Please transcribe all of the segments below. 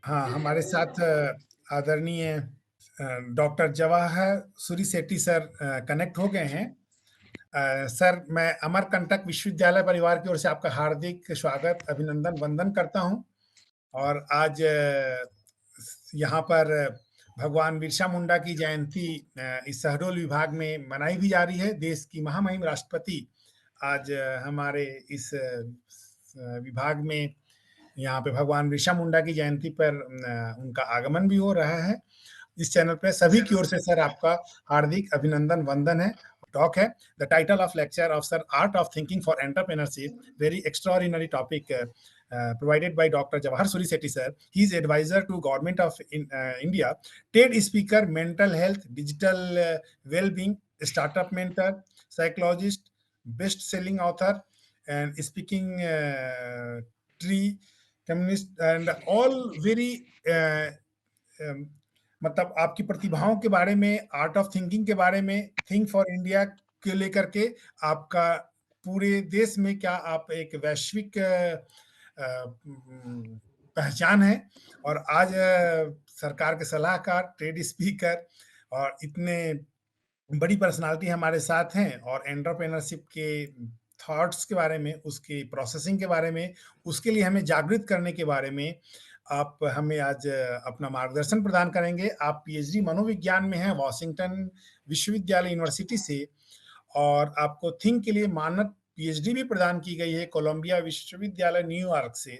हाँ, हमारे साथ आदरणीय डॉक्टर जवाहर सूरिसेट्टी सर कनेक्ट हो गए हैं। सर, मैं अमरकंटक विश्वविद्यालय परिवार की ओर से आपका हार्दिक स्वागत, अभिनंदन, वंदन करता हूँ। और आज यहाँ पर भगवान बिरसा मुंडा की जयंती इस शहडोल विभाग में मनाई भी जा रही है। देश की महामहिम राष्ट्रपति आज हमारे इस विभाग में यहाँ पे भगवान बिरसा मुंडा की जयंती पर उनका आगमन भी हो रहा है। इस चैनल पे सभी की ओर से सर आपका हार्दिक अभिनंदन, वंदन है। टॉक है the title of lecture of sir art of thinking for entrepreneurship, very extraordinary topic provided by Dr. Jawahar Surisetti sir. He is advisor to government of India, TED speaker, mental health, digital well-being, startup mentor, psychologist, best-selling author, and speaking tree communist and all very मतलब आपकी प्रतिभाओं के बारे में, art of thinking के बारे में, think for India के लेकर के आपका पूरे देश में क्या आप एक वैश्विक पहचान है। और आज सरकार के सलाहकार, ट्रेड स्पीकर और इतने बड़ी पर्सनालिटी हमारे साथ हैं और एंटरप्रेन्योरशिप के थॉट्स के बारे में, उसकी प्रोसेसिंग के बारे में, उसके लिए हमें जागृत करने के बारे में आप हमें आज अपना मार्गदर्शन प्रदान करेंगे। आप पीएचडी मनोविज्ञान में हैं वॉशिंगटन विश्वविद्यालय यूनिवर्सिटी से, और आपको थिंक के लिए मानद पीएचडी भी प्रदान की गई है कोलंबिया विश्वविद्यालय न्यूयॉर्क से।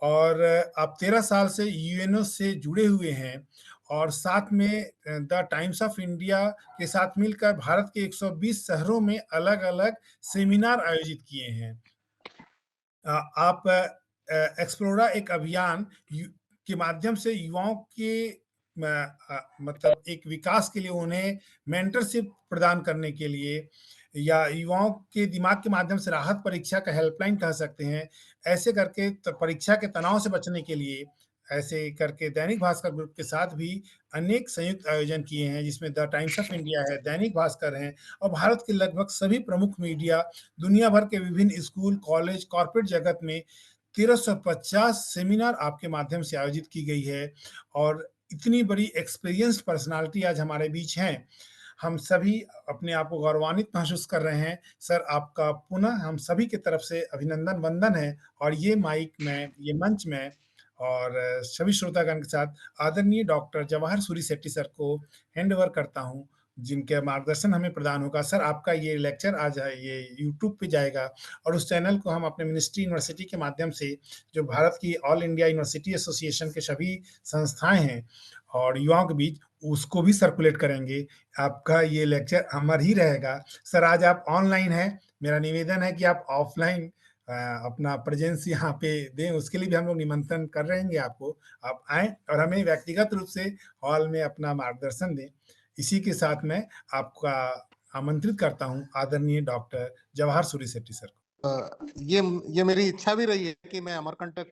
और आप 13 साल से यूएनओ से जुड़े हुए हैं और साथ में द टाइम्स ऑफ इंडिया के साथ मिलकर भारत के 120 शहरों में अलग-अलग सेमिनार आयोजित किए हैं। आप एक्सप्लोरा एक अभियान के माध्यम से युवाओं के मतलब एक विकास के लिए, उन्हें मेंटरशिप प्रदान करने के लिए, या युवाओं के दिमाग के माध्यम से राहत परीक्षा का हेल्पलाइन कह सकते हैं, ऐसे करके परीक्षा के तनाव से बचने के लिए ऐसे करके दैनिक भास्कर ग्रुप के साथ भी अनेक संयुक्त आयोजन किए हैं, जिसमें द टाइम्स ऑफ इंडिया है, दैनिक भास्कर हैं और भारत के लगभग सभी प्रमुख मीडिया, दुनिया भर के विभिन्न स्कूल, कॉलेज, कॉर्पोरेट जगत में 1350 सेमिनार आपके माध्यम से आयोजित की गई है। और इतनी बड़ी एक्सपीरियंस्ड पर्सनालिटी आज हमारे बीच हैं। हम सभी अपने आप को गौरवान्वित महसूस कर रहे हैं। सर, आपका पुनः हम सभी की तरफ से अभिनंदन, वंदन है। और ये माइक में, ये मंच में और सभी श्रोतागण के साथ आदरणीय डॉक्टर जवाहर सूरिसेट्टी सर को हैंड ओवर करता हूँ, जिनके मार्गदर्शन हमें प्रदान होगा। सर, आपका ये लेक्चर आज ये यूट्यूब पे जाएगा और उस चैनल को हम अपने मिनिस्ट्री यूनिवर्सिटी के माध्यम से, जो भारत की ऑल इंडिया यूनिवर्सिटी एसोसिएशन के सभी संस्थाएं हैं और युवाओं के बीच, उसको भी सर्कुलेट करेंगे। आपका ये लेक्चर अमर ही रहेगा। सर, आज आप ऑनलाइन हैं, मेरा निवेदन है कि आप ऑफलाइन अपना प्रेजेंस यहाँ पे दें। उसके लिए भी हम लोग निमंत्रण कर रहेंगे आपको, आप आएँ और हमें व्यक्तिगत रूप से हॉल में अपना मार्गदर्शन दें। इसी के साथ मैं आपका आमंत्रित करता हूँ आदरणीय डॉक्टर जवाहर सूरिसेट्टी सर को। ये मेरी इच्छा भी रही है कि मैं अमरकंटक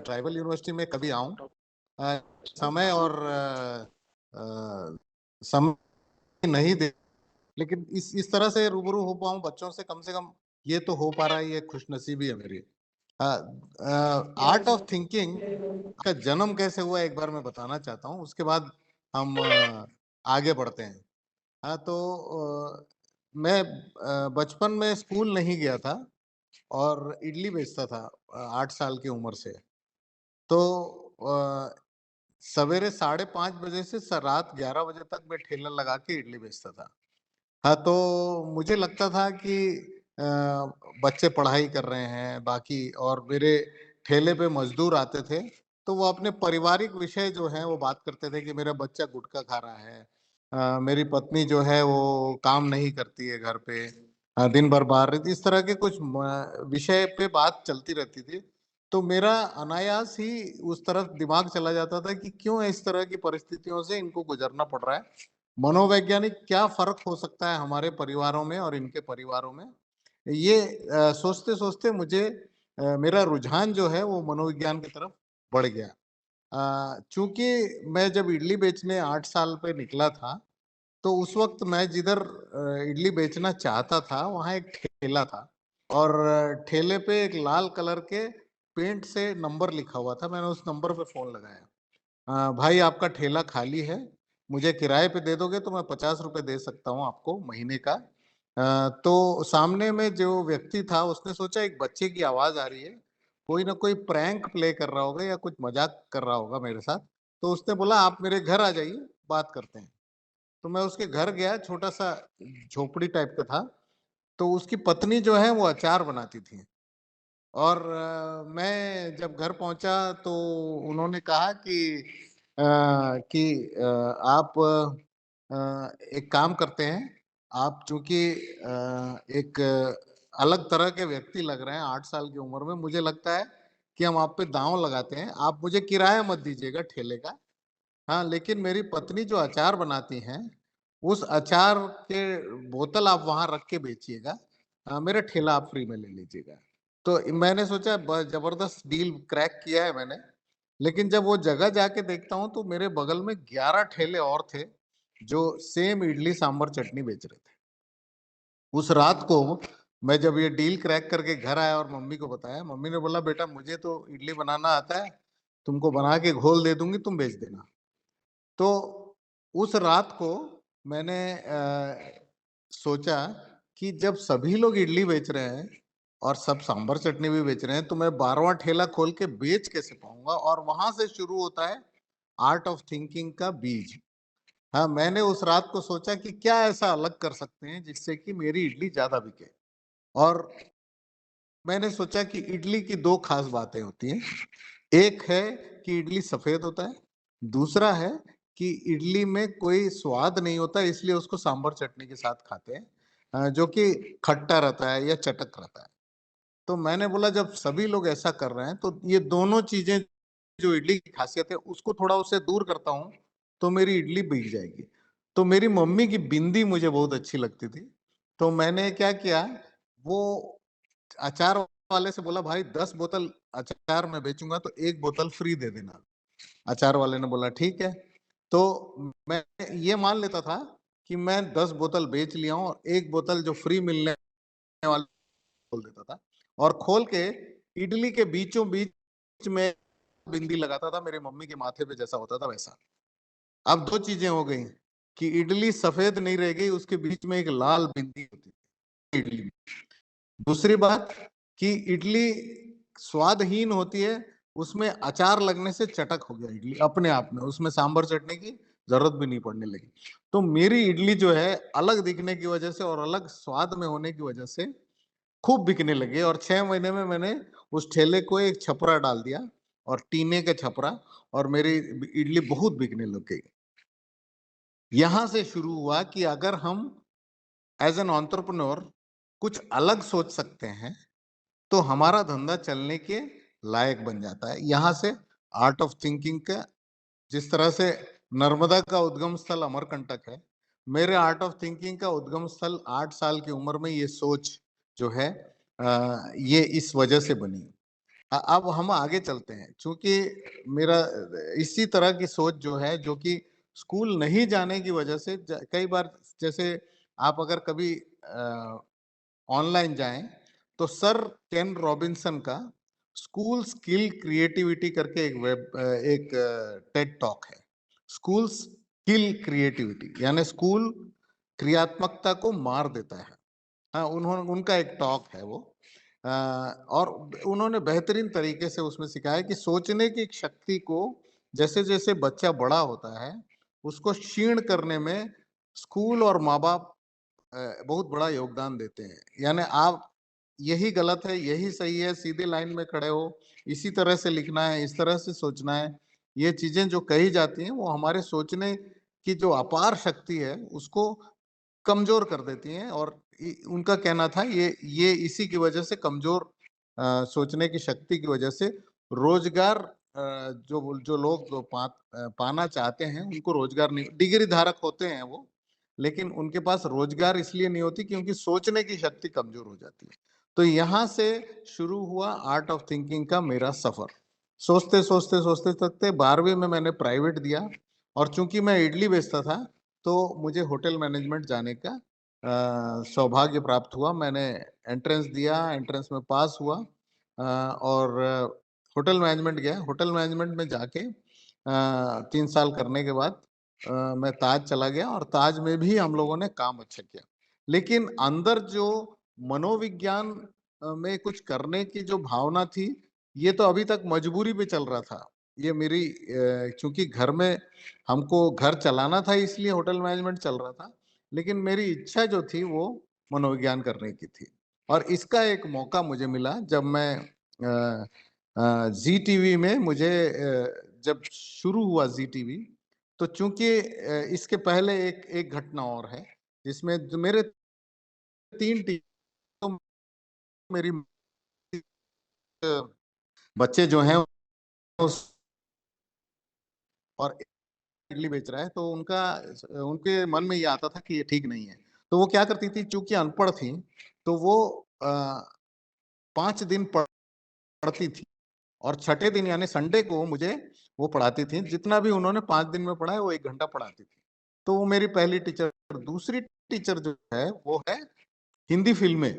ट्राइबल यूनिवर्सिटी में कभी आऊं। समय और समय नहीं दे, लेकिन इस तरह से रूबरू हो पाऊं बच्चों से कम ये तो हो पा रहा है, ये खुशनसीबी है मेरी। आर्ट ऑफ थिंकिंग का जन्म कैसे हुआ एक बार मैं बताना चाहता हूं, उसके बाद हम आगे बढ़ते हैं। मैं बचपन में स्कूल नहीं गया था और इडली बेचता था 8 साल की उम्र से। तो सवेरे 5:30 बजे से रात 11 बजे तक मैं ठेला लगा के इडली बेचता था। तो मुझे लगता था कि बच्चे पढ़ाई कर रहे हैं बाकी, और मेरे ठेले पे मजदूर आते थे, तो वो अपने पारिवारिक विषय जो है वो बात करते थे कि मेरा बच्चा गुटखा खा रहा है, मेरी पत्नी जो है वो काम नहीं करती है घर पे, दिन भर बाहर रहती, इस तरह के कुछ विषय पे बात चलती रहती थी। तो मेरा अनायास ही उस तरफ दिमाग चला जाता था कि क्यों इस तरह की परिस्थितियों से इनको गुजरना पड़ रहा है। मनोवैज्ञानिक क्या फ़र्क हो सकता है हमारे परिवारों में और इनके परिवारों में? ये सोचते-सोचते मुझे मेरा रुझान जो है वो मनोविज्ञान की तरफ बढ़ गया। चूँकि मैं जब इडली बेचने 8 साल पे निकला था, तो उस वक़्त मैं जिधर इडली बेचना चाहता था, वहाँ एक ठेला था और ठेले पे एक लाल कलर के पेंट से नंबर लिखा हुआ था। मैंने उस नंबर पे फ़ोन लगाया। भाई आपका ठेला खाली है, मुझे किराए पे दे दोगे तो मैं ₹50 दे सकता हूँ आपको महीने का। तो सामने में जो व्यक्ति था उसने सोचा एक बच्चे की आवाज़ आ रही है, कोई ना कोई प्रैंक प्ले कर रहा होगा या कुछ मज़ाक कर रहा होगा मेरे साथ। तो उसने बोला आप मेरे घर आ जाइए, बात करते हैं। तो मैं उसके घर गया, छोटा-सा झोपड़ी टाइप का था, तो उसकी पत्नी जो है वो अचार बनाती थी और मैं जब घर पहुँचा तो उन्होंने कहा कि आप एक काम करते हैं, आप चूँकि एक अलग तरह के व्यक्ति लग रहे हैं 8 साल की उम्र में, मुझे लगता है कि हम आप पे दाँव लगाते हैं, आप मुझे किराया मत दीजिएगा ठेले का। हाँ, लेकिन मेरी पत्नी जो अचार बनाती हैं, उस अचार के बोतल आप वहाँ रख के बेचिएगा। मेरा ठेला आप फ्री में ले लीजिएगा। तो मैंने सोचा ब ज़बरदस्त डील क्रैक किया है मैंने। लेकिन जब वो जगह जाके देखता हूँ तो मेरे बगल में 11 ठेले और थे, जो सेम इडली सांभर चटनी बेच रहे थे। उस रात को मैं जब ये डील क्रैक करके घर आया और मम्मी को बताया, मम्मी ने बोला, "बेटा मुझे तो इडली बनाना आता है, तुमको बना के घोल दे दूँगी, तुम बेच देना।" तो उस रात को मैंने सोचा कि जब सभी लोग इडली बेच रहे हैं और सब सांभर चटनी भी बेच रहे हैं, तो मैं 12वां ठेला खोल के बेच कैसे पाऊँगा? और वहाँ से शुरू होता है आर्ट ऑफ थिंकिंग का बीज। हाँ, मैंने उस रात को सोचा कि क्या ऐसा अलग कर सकते हैं जिससे कि मेरी इडली ज़्यादा बिके? और मैंने सोचा कि इडली की 2 ख़ास बातें होती हैं। एक है कि इडली सफ़ेद होता है, दूसरा है कि इडली में कोई स्वाद नहीं होता इसलिए उसको सांभर चटनी के साथ खाते हैं जो कि खट्टा रहता है या चटक रहता है। तो मैंने बोला जब सभी लोग ऐसा कर रहे हैं तो ये दोनों चीज़ें जो इडली की ख़ासियत है उसको थोड़ा उससे दूर करता हूँ, तो मेरी इडली बिक जाएगी। तो मेरी मम्मी की बिंदी मुझे बहुत अच्छी लगती थी, तो मैंने क्या किया, वो अचार वाले से बोला भाई 10 बोतल अचार मैं बेचूँगा तो 1 बोतल फ्री दे देना। अचार वाले ने बोला ठीक है। तो मैं ये मान लेता था कि मैं 10 बोतल बेच लिया हूँ और 1 बोतल जो फ्री मिलने वाली खोल देता था और खोल के इडली के बीचों-बीच में बिंदी लगाता था मेरी मम्मी के माथे पे जैसा होता था वैसा। अब 2 चीज़ें हो गई कि इडली सफ़ेद नहीं रह गई, उसके बीच में एक लाल बिंदी होती थी इडली में। दूसरी बात कि इडली स्वादहीन होती है, उसमें अचार लगने से चटक हो गया इडली अपने आप में, उसमें सांभर चटनी की ज़रूरत भी नहीं पड़ने लगी। तो मेरी इडली जो है अलग दिखने की वजह से और अलग स्वाद में होने की वजह से खूब बिकने लगी और 6 महीने में मैंने उस ठेले को एक छपरा डाल दिया और टीने का छपरा और मेरी इडली बहुत बिकने लग गई। यहाँ से शुरू हुआ कि अगर हम एज़ एन एंटरप्रेन्योर कुछ अलग सोच सकते हैं, तो हमारा धंधा चलने के लायक बन जाता है। यहाँ से आर्ट ऑफ थिंकिंग का जिस तरह से नर्मदा का उद्गम स्थल अमरकंटक है, मेरे आर्ट ऑफ थिंकिंग का उद्गम स्थल 8 साल की उम्र में ये सोच जो है ये इस वजह से बनी। अब हम आगे चलते हैं, चूँकि मेरा इसी तरह की सोच जो है, जो कि स्कूल नहीं जाने की वजह से ज कई बार जैसे आप अगर कभी ऑनलाइन जाएँ, तो सर केन रॉबिन्सन का स्कूल स्किल क्रिएटिविटी करके एक टेड टॉक है। स्कूल स्किल क्रिएटिविटी यानी स्कूल क्रियात्मकता को मार देता है। हाँ, उनका एक टॉक है वो और उन्होंने बेहतरीन तरीके से उसमें सिखाया कि सोचने की शक्ति को जैसे-जैसे बच्चा बड़ा होता है, उसको क्षीण करने में स्कूल और माँ-बाप बहुत बड़ा योगदान देते हैं। यानी आप यही गलत है, यही सही है, सीधे लाइन में खड़े हो, इसी तरह से लिखना है, इस तरह से सोचना है। ये चीज़ें जो कही जाती हैं, वो हमारे सोचने की जो अपार शक्ति है, उसको कमज़ोर कर देती हैं और उनका कहना था ये इसी की वजह से कमज़ोर सोचने की शक्ति की वजह से रोजगार जो जो लोग पाना चाहते हैं उनको रोजगार नहीं, डिग्री धारक होते हैं वो, लेकिन उनके पास रोजगार इसलिए नहीं होती क्योंकि सोचने की शक्ति कमजोर हो जाती है। तो यहाँ से शुरू हुआ आर्ट ऑफ थिंकिंग का मेरा सफर। सोचते सोचते सोचते सोचते 12वीं में मैंने प्राइवेट दिया, और चूंकि मैं इडली बेचता था तो मुझे होटल मैनेजमेंट जाने का सौभाग्य प्राप्त हुआ। मैंने एंट्रेंस दिया, एंट्रेंस में पास हुआ, और होटल मैनेजमेंट गया। होटल मैनेजमेंट में जाके 3 साल करने के बाद मैं ताज चला गया, और ताज में भी हम लोगों ने काम अच्छा किया। लेकिन अंदर जो मनोविज्ञान में कुछ करने की जो भावना थी, ये तो अभी तक मजबूरी पे चल रहा था। ये मेरी चूंकि घर में हमको घर चलाना था इसलिए होटल मैनेजमेंट चल रहा था, लेकिन मेरी इच्छा जो थी वो मनोविज्ञान करने की थी। और इसका एक मौका मुझे मिला जब मैं जी टीवी में मुझे जब शुरू हुआ जी टीवी, तो चूंकि इसके पहले एक एक घटना और है जिसमें जो मेरे 3 तो मेरी बच्चे जो हैं उस और इडली बेच रहा है तो उनका उनके मन में ये आता था कि ये ठीक नहीं है। तो वो क्या करती थी, चूंकि अनपढ़ थी, तो वो 5 दिन पढ़ती थी, और छठे दिन यानी संडे को मुझे वो पढ़ाती थी। जितना भी उन्होंने 5 दिन में पढ़ा है वो 1 घंटा पढ़ाती थी। तो वो मेरी पहली टीचर। दूसरी टीचर जो है वो है हिंदी फिल्में।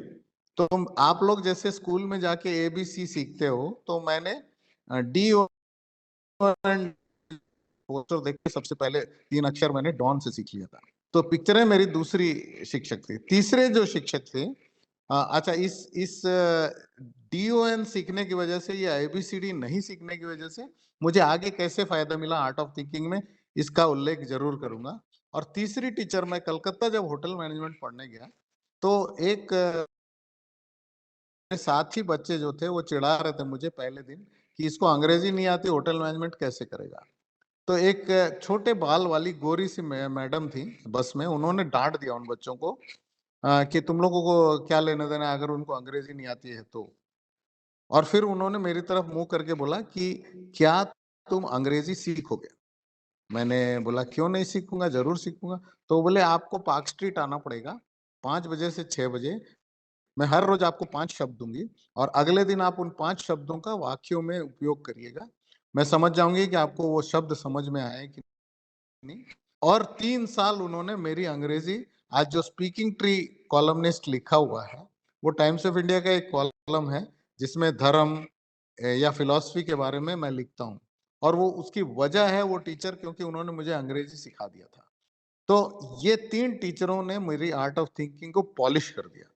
तो आप लोग जैसे स्कूल में जाके एबीसी सीखते हो, तो मैंने डी पोस्टर देख के सबसे पहले 3 अक्षर मैंने डॉन से सीख लिया था। तो पिक्चरें मेरी दूसरी शिक्षक थी। तीसरे जो शिक्षक थे, अच्छा, इस डीओएन सीखने की वजह से या एबीसीडी नहीं सीखने की वजह से मुझे आगे कैसे फायदा मिला आर्ट ऑफ थिंकिंग में, इसका उल्लेख जरूर करूंगा। और तीसरी टीचर, मैं कलकत्ता जब होटल मैनेजमेंट पढ़ने गया, तो एक साथी बच्चे जो थे वो चिढ़ा रहे थे मुझे पहले दिन कि इसको अंग्रेजी नहीं आती, होटल मैनेजमेंट कैसे करेगा। तो एक छोटे बाल वाली गोरी सी मैडम थी बस में, उन्होंने डांट दिया उन बच्चों को कि तुम लोगों को क्या लेना देना है अगर उनको अंग्रेजी नहीं आती है तो। और फिर उन्होंने मेरी तरफ मुंह करके बोला कि क्या तुम अंग्रेजी सीखोगे। मैंने बोला क्यों नहीं सीखूंगा, जरूर सीखूंगा। तो बोले आपको पार्क स्ट्रीट आना पड़ेगा 5 बजे से 6 बजे। मैं हर रोज आपको 5 शब्द दूंगी, और अगले दिन आप उन 5 शब्दों का वाक्यों में उपयोग करिएगा। मैं समझ जाऊंगी कि आपको वो शब्द समझ में आए कि नहीं। और 3 साल उन्होंने मेरी अंग्रेजी, आज जो स्पीकिंग ट्री कॉलमनिस्ट लिखा हुआ है, वो टाइम्स ऑफ इंडिया का एक कॉलम है जिसमें धर्म या फिलॉसफी के बारे में मैं लिखता हूँ। और वो उसकी वजह है वो टीचर, क्योंकि उन्होंने मुझे अंग्रेजी सिखा दिया था। तो ये 3 टीचरों ने मेरी आर्ट ऑफ थिंकिंग को पॉलिश कर दिया।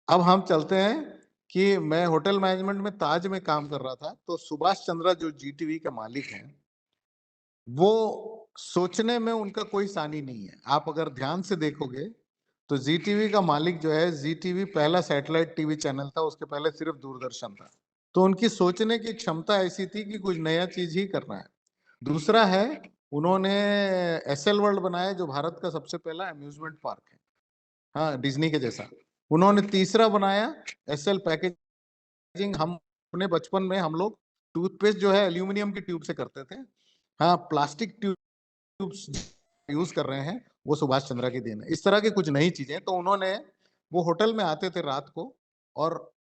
अब हम चलते हैं कि मैं होटल मैनेजमेंट में ताज में काम कर रहा था, तो सुभाष चंद्रा जो जीटीवी के मालिक हैं, वो सोचने में उनका कोई सानी नहीं है। आप अगर ध्यान से देखोगे तो जीटीवी का मालिक जो है, जीटीवी पहला सैटेलाइट टीवी चैनल था, उसके पहले सिर्फ दूरदर्शन था। तो उनकी सोचने की क्षमता ऐसी थी कि कुछ नया चीज ही करना है। दूसरा है, उन्होंने एसएल वर्ल्ड बनाया जो भारत का सबसे पहला अम्यूजमेंट पार्क है, हाँ, डिज्नी के जैसा। उन्होंने तीसरा बनाया एसएल पैकेजिंग। हम अपने बचपन में हम लोग टूथपेस्ट जो है एल्यूमिनियम की ट्यूब से करते थे, हाँ, प्लास्टिक ट्यूब्स यूज कर रहे हैं, वो सुभाष चंद्रा की देन है। इस तरह की कुछ नई चीजें तो उन्होंने, वो होटल में आते थे रात को, और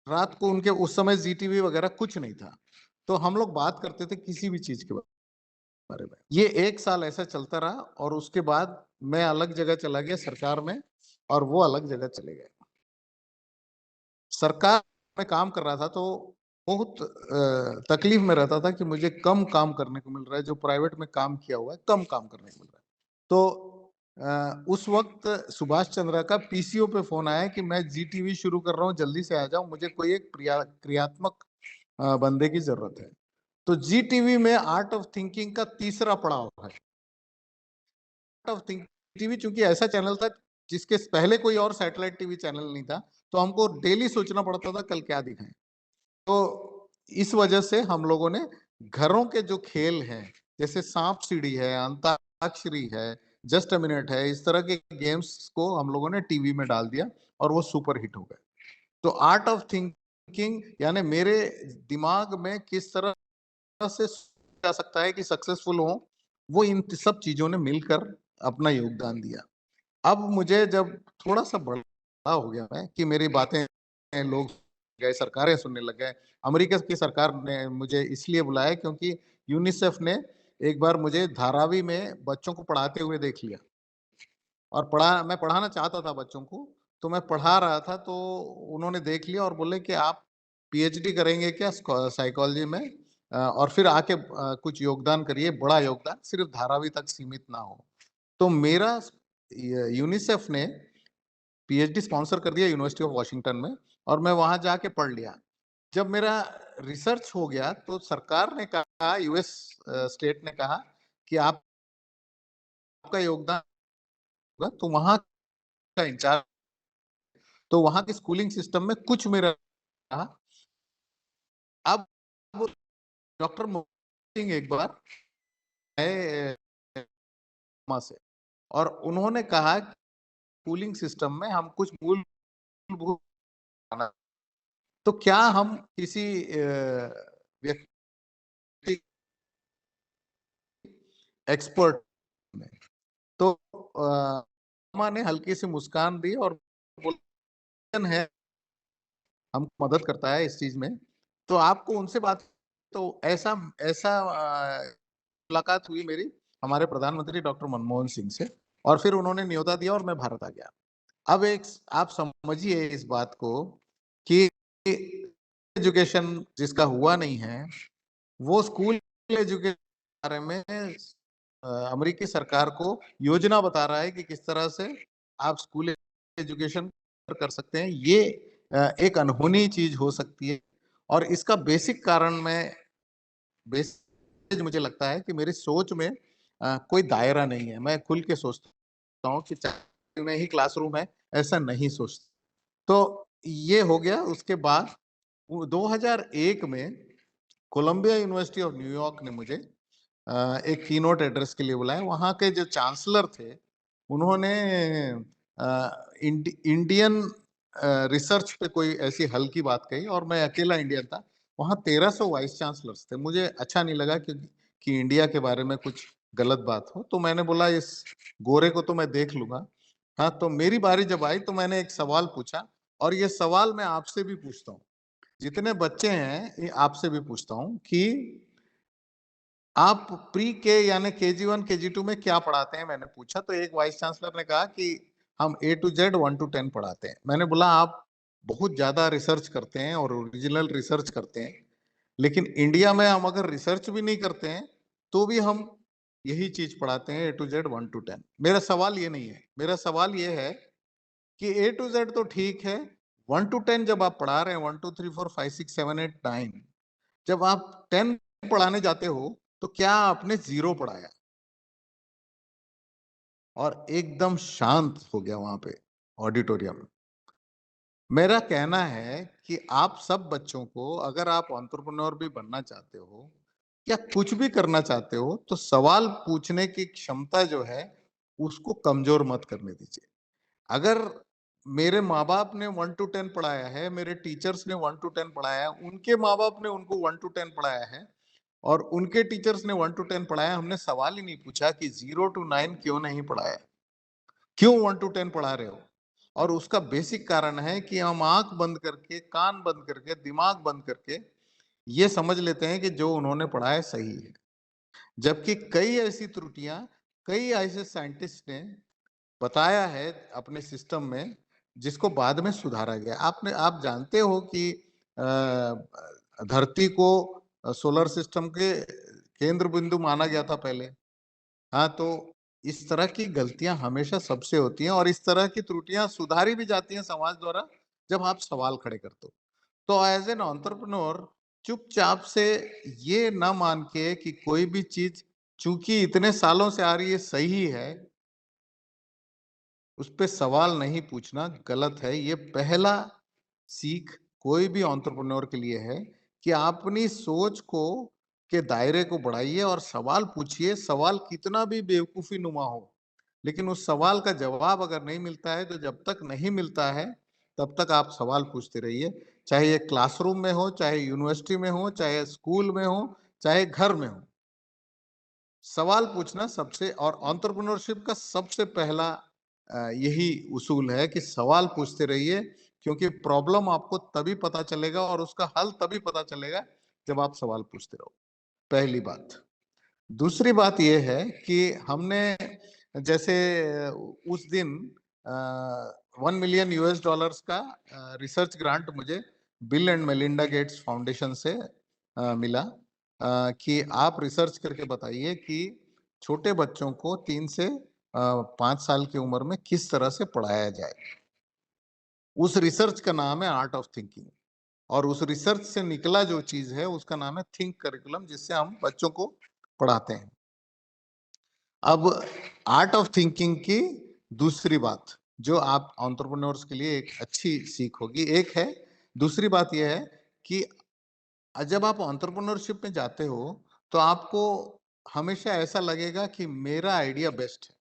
रात को उनके उस समय जीटीवी वगैरह कुछ नहीं था, तो हम लोग बात करते थे किसी भी चीज के बारे में। ये 1 साल ऐसा चलता रहा, और उसके बाद मैं अलग जगह चला गया सरकार में, और वो अलग जगह चले गए। सरकार में काम कर रहा था तो बहुत तकलीफ में रहता था कि मुझे कम काम करने को मिल रहा है, जो प्राइवेट में काम किया हुआ है कम काम करने को मिल रहा है। तो उस वक्त सुभाष चंद्रा का पीसीओ पे फोन आया कि मैं जीटीवी शुरू कर रहा हूँ, जल्दी से आ जाओ, मुझे कोई एक क्रियात्मक बंदे की जरूरत है। तो जीटीवी में आर्ट ऑफ थिंकिंग का तीसरा पड़ाव है। आर्ट ऑफ थिंकिंग टीवी चूंकि ऐसा चैनल था जिसके पहले कोई और सैटेलाइट टीवी चैनल नहीं था, तो हमको डेली सोचना पड़ता था कल क्या दिखाएं। तो इस वजह से हम लोगों ने घरों के जो खेल हैं, जैसे सांप सीढ़ी है, अंताक्षरी है, जस्ट अ मिनट है, इस तरह के गेम्स को हम लोगों ने टीवी में डाल दिया, और वो सुपर हिट हो गए। तो आर्ट ऑफ थिंक थिंकिंग यानी मेरे दिमाग में किस तरह से जा सकता है कि सक्सेसफुल हो, वो इन सब चीज़ों ने मिलकर अपना योगदान दिया। अब मुझे जब थोड़ा-सा बड़ा हो गया मैं कि मेरी बातें लोग गए, सरकारें सुनने लग गए। अमेरिका की सरकार ने मुझे इसलिए बुलाया क्योंकि यूनिसेफ ने एक बार मुझे धारावी में बच्चों को पढ़ाते हुए देख लिया और मैं पढ़ाना चाहता था बच्चों को, तो मैं पढ़ा रहा था तो उन्होंने देख लिया और बोले कि आप पीएचडी करेंगे क्या साइकोलॉजी में? और फिर आके कुछ योगदान करिए, बड़ा योगदान, सिर्फ धारावी तक सीमित ना हो। तो मेरा यूनिसेफ ने पीएचडी स्पॉन्सर कर दिया यूनिवर्सिटी ऑफ वॉशिंगटन में और मैं वहां जाके पढ़ लिया। जब मेरा रिसर्च हो गया तो सरकार ने कहा, यूएस स्टेट ने कहा कि आपका योगदान होगा, तो वहां का इंचार्ज, तो वहां के स्कूलिंग सिस्टम में कुछ मेरा रहा। अब डॉक्टर सिंह एक बार आए से और उन्होंने कहा कि स्कूलिंग सिस्टम में हम कुछ मूलभूत, तो क्या हम किसी व्यक्ति एक्सपर्ट में, तो माँ ने हल्की सी मुस्कान दी और बोला है हम मदद करता है इस चीज में, तो आपको उनसे बात, तो ऐसा ऐसा मुलाकात हुई मेरी हमारे प्रधानमंत्री डॉक्टर मनमोहन सिंह से और फिर उन्होंने न्योता दिया और मैं भारत आ गया। अब एक आप समझिए इस बात को कि एजुकेशन जिसका हुआ नहीं है वो स्कूल एजुकेशन के बारे में अमेरिकी सरकार को योजना बता रहा है कि किस तरह से आप स्कूल एजुकेशन कर सकते हैं। ये एक अनहोनी चीज हो सकती है और इसका बेसिक कारण बेसिक मुझे लगता है कि मेरी सोच में कोई दायरा नहीं है। मैं खुल के सोचता हूँ कि चाहे में ही क्लासरूम है, ऐसा नहीं सोचता। तो ये हो गया। उसके बाद 2001 में कोलंबिया यूनिवर्सिटी ऑफ न्यूयॉर्क ने मुझे एक कीनोट एड्रेस के लिए बुलाया। वहाँ के जो चांसलर थे उन्होंने इंडियन रिसर्च पे कोई ऐसी हल्की बात कही और मैं अकेला इंडियन था। वहाँ 1300 वाइस चांसलर्स थे। मुझे अच्छा नहीं लगा कि इंडिया के बारे में कुछ गलत बात हो, तो मैंने बोला इस गोरे को तो मैं देख लूंगा। हाँ, तो मेरी बारी जब आई तो मैंने एक सवाल पूछा और ये सवाल मैं आपसे भी पूछता हूँ, जितने बच्चे हैं ये आपसे भी पूछता हूँ कि आप प्री के यानी केजी 1 केजी 2 में क्या पढ़ाते हैं, मैंने पूछा। तो एक वाइस चांसलर ने कहा कि हम ए टू जेड 1 टू 10 पढ़ाते हैं। मैंने बोला आप बहुत ज्यादा रिसर्च करते हैं और ओरिजिनल रिसर्च करते हैं, लेकिन इंडिया में हम अगर रिसर्च भी नहीं करते हैं तो भी हम यही चीज पढ़ाते हैं, ए टू जेड 1 टू 10। मेरा सवाल ये नहीं है, मेरा सवाल ये है कि ए टू जेड तो ठीक है, 1 टू 10 जब आप पढ़ा रहे हैं, 1 2 3 4 5 6 7 8 9, जब आप 10 पढ़ाने जाते हो तो क्या आपने 0 पढ़ाया? और एकदम शांत हो गया वहां पे ऑडिटोरियम। मेरा कहना है कि आप सब बच्चों को, अगर आप एंटरप्रेन्योर भी बनना चाहते हो या कुछ भी करना चाहते हो, तो सवाल पूछने की क्षमता जो है उसको कमजोर मत करने दीजिए। अगर मेरे माँ-बाप ने 1 टू 10 पढ़ाया है, मेरे टीचर्स ने 1 टू 10 पढ़ाया है, उनके माँ-बाप ने उनको 1 टू 10 पढ़ाया है और उनके टीचर्स ने 1 टू 10 पढ़ाया, हमने सवाल ही नहीं पूछा कि 0 टू 9 क्यों नहीं पढ़ाया? क्यों 1 टू 10 पढ़ा रहे हो? और उसका बेसिक कारण है कि हम आँख बंद करके, कान बंद करके, दिमाग बंद करके ये समझ लेते हैं कि जो उन्होंने पढ़ाया सही है। जबकि कई ऐसी त्रुटियाँ, कई ऐसे साइंटिस्ट ने बताया है अपने सिस्टम में जिसको बाद में सुधारा गया। आप जानते हो कि धरती को सोलर सिस्टम के केंद्र बिंदु माना गया था पहले। हाँ, तो इस तरह की गलतियां हमेशा सबसे होती हैं और इस तरह की त्रुटियां सुधारी भी जाती हैं समाज द्वारा जब आप सवाल खड़े करते हो। तो एज एन एंटरप्रेन्योर चुपचाप से ये ना मान के कि कोई भी चीज चूंकि इतने सालों से आ रही है सही है, उस पे सवाल नहीं पूछना गलत है। ये पहला सीख कोई भी एंटरप्रेन्योर के लिए है कि आप अपनी सोच को के दायरे को बढ़ाइए और सवाल पूछिए। सवाल कितना भी बेवकूफी नुमा हो, लेकिन उस सवाल का जवाब अगर नहीं मिलता है तो जब तक नहीं मिलता है तब तक आप सवाल पूछते रहिए। चाहे ये क्लासरूम में हो, चाहे यूनिवर्सिटी में हो, चाहे स्कूल में हो, चाहे घर में हो। सवाल पूछना सबसे और एंटरप्रेन्योरशिप का सबसे पहला यही उसूल है कि सवाल पूछते रहिए, क्योंकि प्रॉब्लम आपको तभी पता चलेगा और उसका हल तभी पता चलेगा जब आप सवाल पूछते रहो। पहली बात। दूसरी बात ये है कि हमने जैसे उस दिन 1 मिलियन US डॉलर्स का रिसर्च ग्रांट मुझे bill and Melinda Gates foundation से मिला, कि आप रिसर्च करके बताइए कि छोटे बच्चों को 3 से 5 साल की उम्र में किस तरह से पढ़ाया जाए। उस रिसर्च का नाम है आर्ट ऑफ थिंकिंग, और उस रिसर्च से निकला जो चीज है उसका नाम है थिंक करिकुलम, जिससे हम बच्चों को पढ़ाते हैं। अब आर्ट ऑफ थिंकिंग की दूसरी बात जो आप एंटरप्रेन्योर्स के लिए एक अच्छी सीख होगी, एक है, दूसरी बात यह है कि जब आप एंटरप्रेन्योरशिप में जाते हो तो आपको हमेशा ऐसा लगेगा कि मेरा आइडिया बेस्ट है।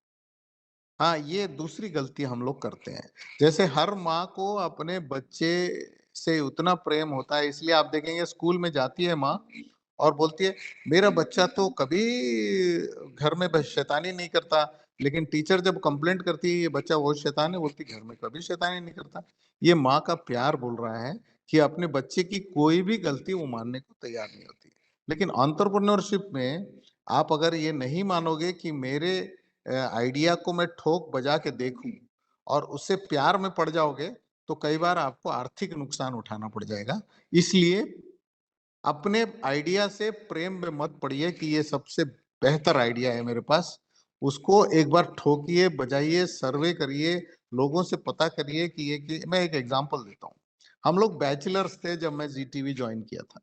हाँ, ये दूसरी गलती हम लोग करते हैं। जैसे हर माँ को अपने बच्चे से उतना प्रेम होता है, इसलिए आप देखेंगे स्कूल में जाती है माँ और बोलती है मेरा बच्चा तो कभी घर में बस शैतानी नहीं करता, लेकिन टीचर जब कंप्लेंट करती है ये बच्चा बहुत शैतान है, बोलती घर में कभी शैतानी नहीं करता। ये माँ का प्यार बोल रहा है कि अपने बच्चे की कोई भी गलती वो मानने को तैयार नहीं होती। लेकिन एंटरप्रेन्योरशिप में आप अगर ये नहीं मानोगे कि मेरे आइडिया को मैं ठोक बजा के देखूं और उससे प्यार में पड़ जाओगे, तो कई बार आपको आर्थिक नुकसान उठाना पड़ जाएगा। इसलिए अपने आइडिया से प्रेम में मत पड़िए कि ये सबसे बेहतर आइडिया है मेरे पास। उसको एक बार ठोकिए, बजाइए, सर्वे करिए, लोगों से पता करिए कि ये कि मैं एक एग्जांपल देता हूँ। हम लोग बैचलर्स थे जब मैं जी टीवी ज्वाइन किया था।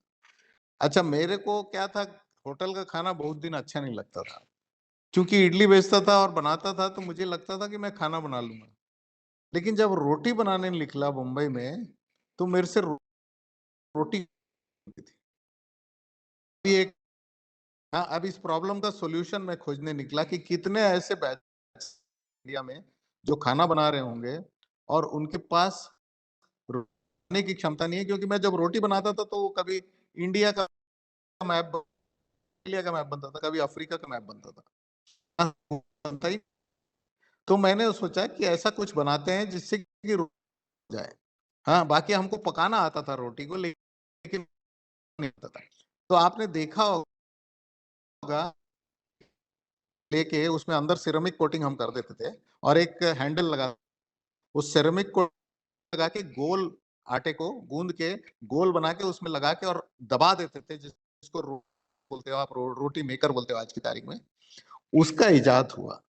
अच्छा, मेरे को क्या था, होटल का खाना बहुत दिन अच्छा नहीं लगता था। क्योंकि इडली बेचता था और बनाता था तो मुझे लगता था कि मैं खाना बना लूंगा। लेकिन जब रोटी बनाने निकला मुंबई में, तो मेरे से रोटी थी। एक हाँ, अब इस प्रॉब्लम का सॉल्यूशन मैं खोजने निकला कि कितने ऐसे बैच इंडिया में जो खाना बना रहे होंगे और उनके पास रोने की क्षमता नहीं है, क्योंकि मैं जब रोटी बनाता था तो वो कभी इंडिया का मैप, इंडिया का मैप बनता था, कभी अफ्रीका का मैप बनता था। हाँ, बनता ही। तो मैंने सोचा कि ऐसा कुछ बनाते हैं जिससे कि जाए। हाँ, बाकी हमको पकाना आता था रोटी को, लेकिन नहीं आता था। तो आपने देखा होगा, लेके उसमें अंदर सिरेमिक कोटिंग हम कर देते थे और एक हैंडल लगा, उस सिरेमिक को लगा के गोल आटे को गूंद के गोल बना के उसमें लगा के और दबा देते थे, जिसको बोलते हो आप, रोटी मेकर बोलते हो आज की तारीख में। उसका इजाद हुआ।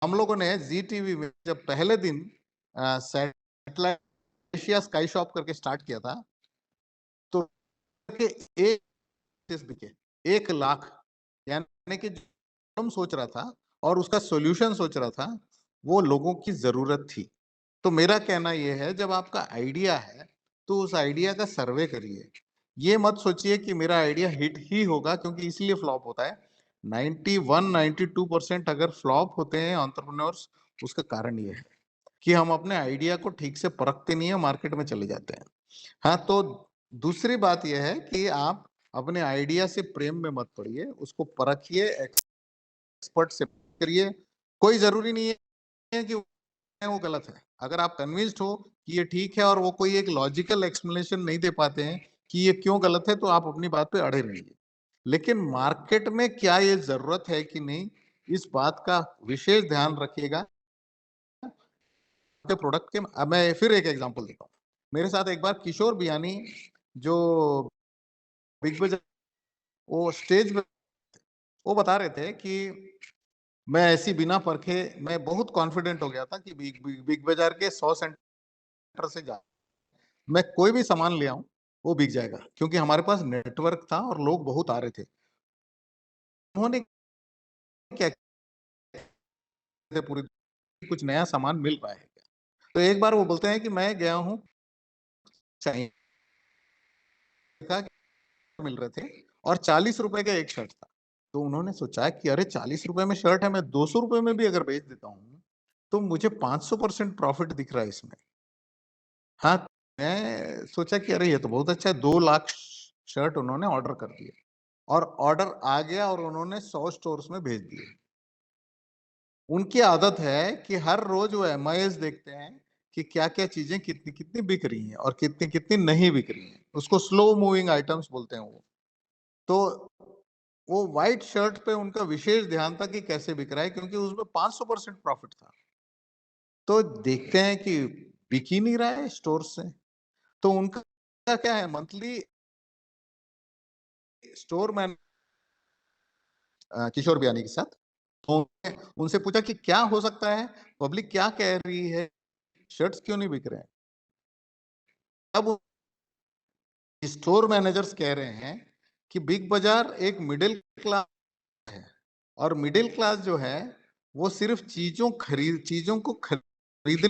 हम लोगों ने जी टीवी में जब पहले दिन सैटेलाइट एशिया स्काई शॉप करके स्टार्ट किया था, तो एक बिके 1 लाख, यानी कि जो हम सोच रहा था और उसका सॉल्यूशन सोच रहा था, वो लोगों की जरूरत थी। तो मेरा कहना यह है, जब आपका आइडिया है तो उस आइडिया का सर्वे करिए। ये मत सोचिए कि मेरा आइडिया हिट ही होगा, क्योंकि इसलिए फ्लॉप होता है। 91-92% अगर फ्लॉप होते हैं एंटरप्रेन्योर्स, उसका कारण ये है कि हम अपने आइडिया को ठीक से परखते नहीं है, मार्केट में चले जाते हैं। हाँ, तो दूसरी बात यह है कि आप अपने आइडिया से प्रेम में मत पड़िए, उसको परखिए, एक्सपर्ट से करिए। कोई जरूरी नहीं है कि वो गलत है। अगर आप कन्विंस्ड हो कि ये ठीक है और वो कोई एक लॉजिकल एक्सप्लेनेशन नहीं दे पाते हैं कि ये क्यों गलत है, तो आप अपनी बात पे अड़े रहिए। लेकिन मार्केट में क्या ये जरूरत है कि नहीं, इस बात का विशेष ध्यान रखिएगा। प्रोडक्ट के अब मैं फिर एक एग्जांपल देता हूँ। मेरे साथ एक बार किशोर बियानी, जो बिग बजार, वो स्टेज पे वो बता रहे थे कि मैं ऐसी बिना परखे, मैं बहुत कॉन्फिडेंट हो गया था कि बिग बाजार के 100 सेंटर से जा मैं कोई भी सामान ले आऊं वो बिक जाएगा, क्योंकि हमारे पास नेटवर्क था और लोग बहुत आ रहे थे। उन्होंने क्या किया, पूरी कुछ नया सामान मिल रहा है क्या? तो एक बार वो बोलते हैं कि मैं गया हूँ चाइना, का मिल रहे थे और 40 रुपए का एक शर्ट था। तो उन्होंने सोचा कि अरे 40 रुपए में शर्ट है, मैं 200 रुपए में भी अगर बेच देता हूँ तो मुझे 500% प्रॉफिट दिख रहा है इसमें। हाँ, मैं सोचा कि अरे ये तो बहुत अच्छा है, 2 लाख शर्ट उन्होंने ऑर्डर कर दिए और ऑर्डर आ गया और उन्होंने 100 स्टोर्स में भेज दिए। उनकी आदत है कि हर रोज वो एमआईएस देखते हैं कि क्या-क्या चीजें कितनी-कितनी बिक रही हैं और कितनी-कितनी नहीं बिक रही हैं। उसको स्लो मूविंग आइटम्स बोलते हैं वो। तो वो व्हाइट शर्ट पे उनका विशेष ध्यान था कि कैसे बिक रहा है क्योंकि उसमें 500% प्रॉफिट था। तो देखते हैं कि बिक ही नहीं रहा है स्टोर से। तो उनका क्या है monthly store man Kishore Biyani के साथ। तो उनसे पूछा कि क्या हो सकता है? पब्लिक क्या कह रही है? शर्ट्स क्यों नहीं बिक रहे हैं? अब स्टोर मैनेजर्स कह रहे हैं कि बिग बाजार एक मिडिल क्लास है और मिडिल क्लास जो है वो सिर्फ चीजों को खरीद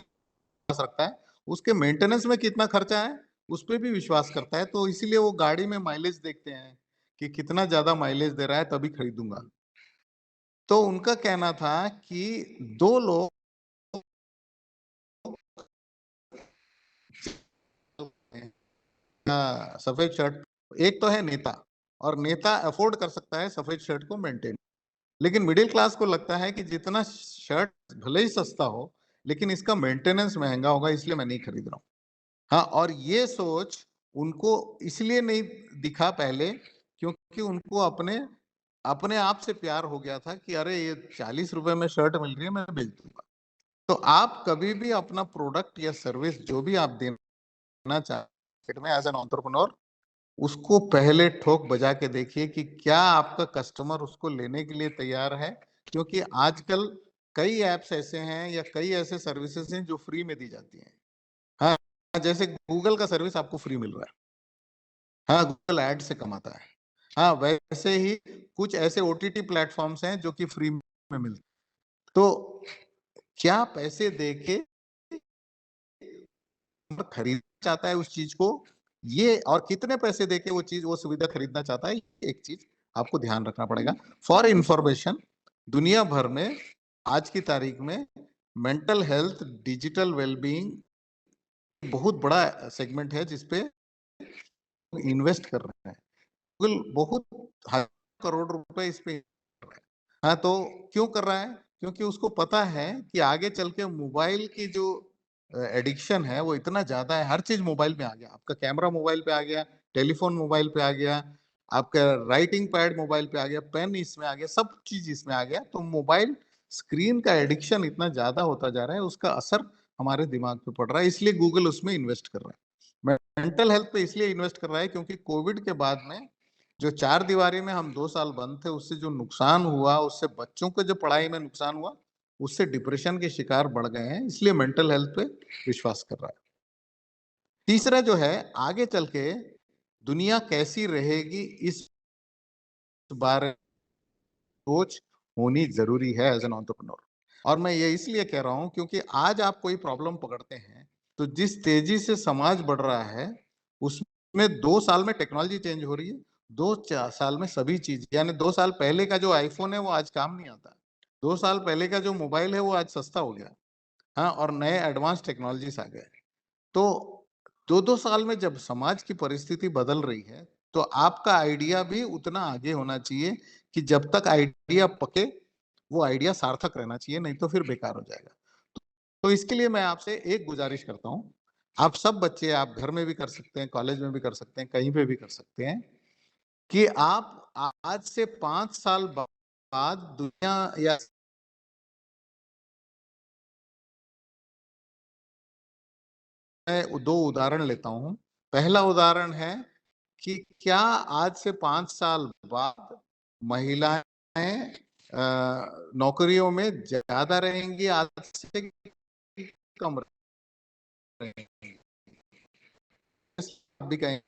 सकता है, उसके मेंटेनेंस में कितना खर्चा है उस पे भी विश्वास करता है, तो इसीलिए वो गाड़ी में माइलेज देखते हैं कि कितना ज्यादा माइलेज दे रहा है तभी खरीदूंगा। तो उनका कहना था कि दो लोग सफेद शर्ट, एक तो है नेता और नेता अफोर्ड कर सकता है सफेद शर्ट को मेंटेन, लेकिन मिडिल क्लास को लगता है कि जितना शर्ट भले ही सस्ता हो लेकिन इसका मेंटेनेंस महंगा होगा इसलिए मैं नहीं खरीद रहा हूँ। हाँ, और ये सोच उनको इसलिए नहीं दिखा पहले क्योंकि उनको अपने अपने आप से प्यार हो गया था कि अरे ये 40 रुपए में शर्ट मिल रही है मैं बेच दूंगा। तो आप कभी भी अपना प्रोडक्ट या सर्विस जो भी आप देना चाहते में एज एन एंटरप्रेन्योर उसको पहले ठोक बजा के देखिए कि क्या आपका कस्टमर उसको लेने के लिए तैयार है, क्योंकि आजकल कई ऐप्स ऐसे हैं या कई ऐसे सर्विसेज हैं जो फ्री में दी जाती हैं। हाँ, जैसे गूगल का सर्विस आपको फ्री मिल रहा है। हाँ, गूगल एड से कमाता है। हाँ, वैसे ही कुछ ऐसे ओटीटी प्लेटफॉर्म्स हैं जो कि फ्री में मिलते हैं। तो क्या पैसे देके खरीदना चाहता है उस चीज को, ये और कितने पैसे देके वो चीज वो सुविधा खरीदना चाहता है, एक चीज आपको ध्यान रखना पड़ेगा। फॉर इंफॉर्मेशन, दुनिया भर में आज की तारीख में मेंटल हेल्थ डिजिटल वेलबींग बहुत बड़ा सेगमेंट है जिसपे इन्वेस्ट कर रहे हैं। गूगल बहुत हजार करोड़ रुपए इस पे कर रहा है। हाँ, तो क्यों कर रहा है? क्योंकि उसको पता है कि आगे चल के मोबाइल की जो एडिक्शन है वो इतना ज्यादा है, हर चीज मोबाइल में आ गया, आपका कैमरा मोबाइल पे आ गया, टेलीफोन मोबाइल पे आ गया, आपका राइटिंग पैड मोबाइल पे आ गया, पेन इसमें आ गया, सब चीज इसमें आ गया। तो मोबाइल स्क्रीन का एडिक्शन इतना ज्यादा होता जा रहा है, उसका असर हमारे दिमाग पे पड़ रहा है, इसलिए गूगल उसमें इन्वेस्ट कर रहा है। मेंटल हेल्थ पे इसलिए इन्वेस्ट कर रहा है क्योंकि कोविड के बाद में जो चार दीवारी में हम 2 साल बंद थे उससे जो नुकसान हुआ, उससे बच्चों को जो पढ़ाई में नुकसान हुआ, उससे डिप्रेशन के शिकार बढ़ गए हैं, इसलिए मेंटल हेल्थ पे विश्वास कर रहा है। तीसरा जो है, आगे चल के दुनिया कैसी रहेगी इस बारे में सोच होनी जरूरी है एज एन एंटरप्रेन्योर। और मैं ये इसलिए कह रहा हूं क्योंकि आज आप कोई प्रॉब्लम पकड़ते हैं तो जिस तेजी से समाज बढ़ रहा है उसमें 2 साल में टेक्नोलॉजी चेंज हो रही है, 2 4 साल में सभी चीज, यानी 2 साल पहले का जो आईफोन है वो आज काम नहीं आता, 2 साल पहले का जो मोबाइल है वो आज सस्ता हो गया। हाँ, और नए एडवांस टेक्नोलॉजीज आ गए। तो 2-2 साल में जब समाज की परिस्थिति बदल रही है, तो आपका आइडिया भी उतना आगे होना चाहिए कि जब तक आइडिया पके, वो आइडिया सार्थक रहना चाहिए, नहीं तो फिर बेकार हो जाएगा। तो इसके लिए मैं आपसे एक गुजारिश करता हूँ, आप सब बच्चे आप घर में भी कर सकते हैं, कॉलेज में भी कर सकते हैं, कहीं पे भी कर सकते हैं, कि आप आज से 5 साल बाद दुनिया या मैं 2 उदाहरण लेता हूँ। पहला उदाहरण है कि क्या आज से 5 साल बाद महिलाएँ नौकरियों में ज़्यादा रहेंगी आज से कि कम रहेंगी? आप भी कहें,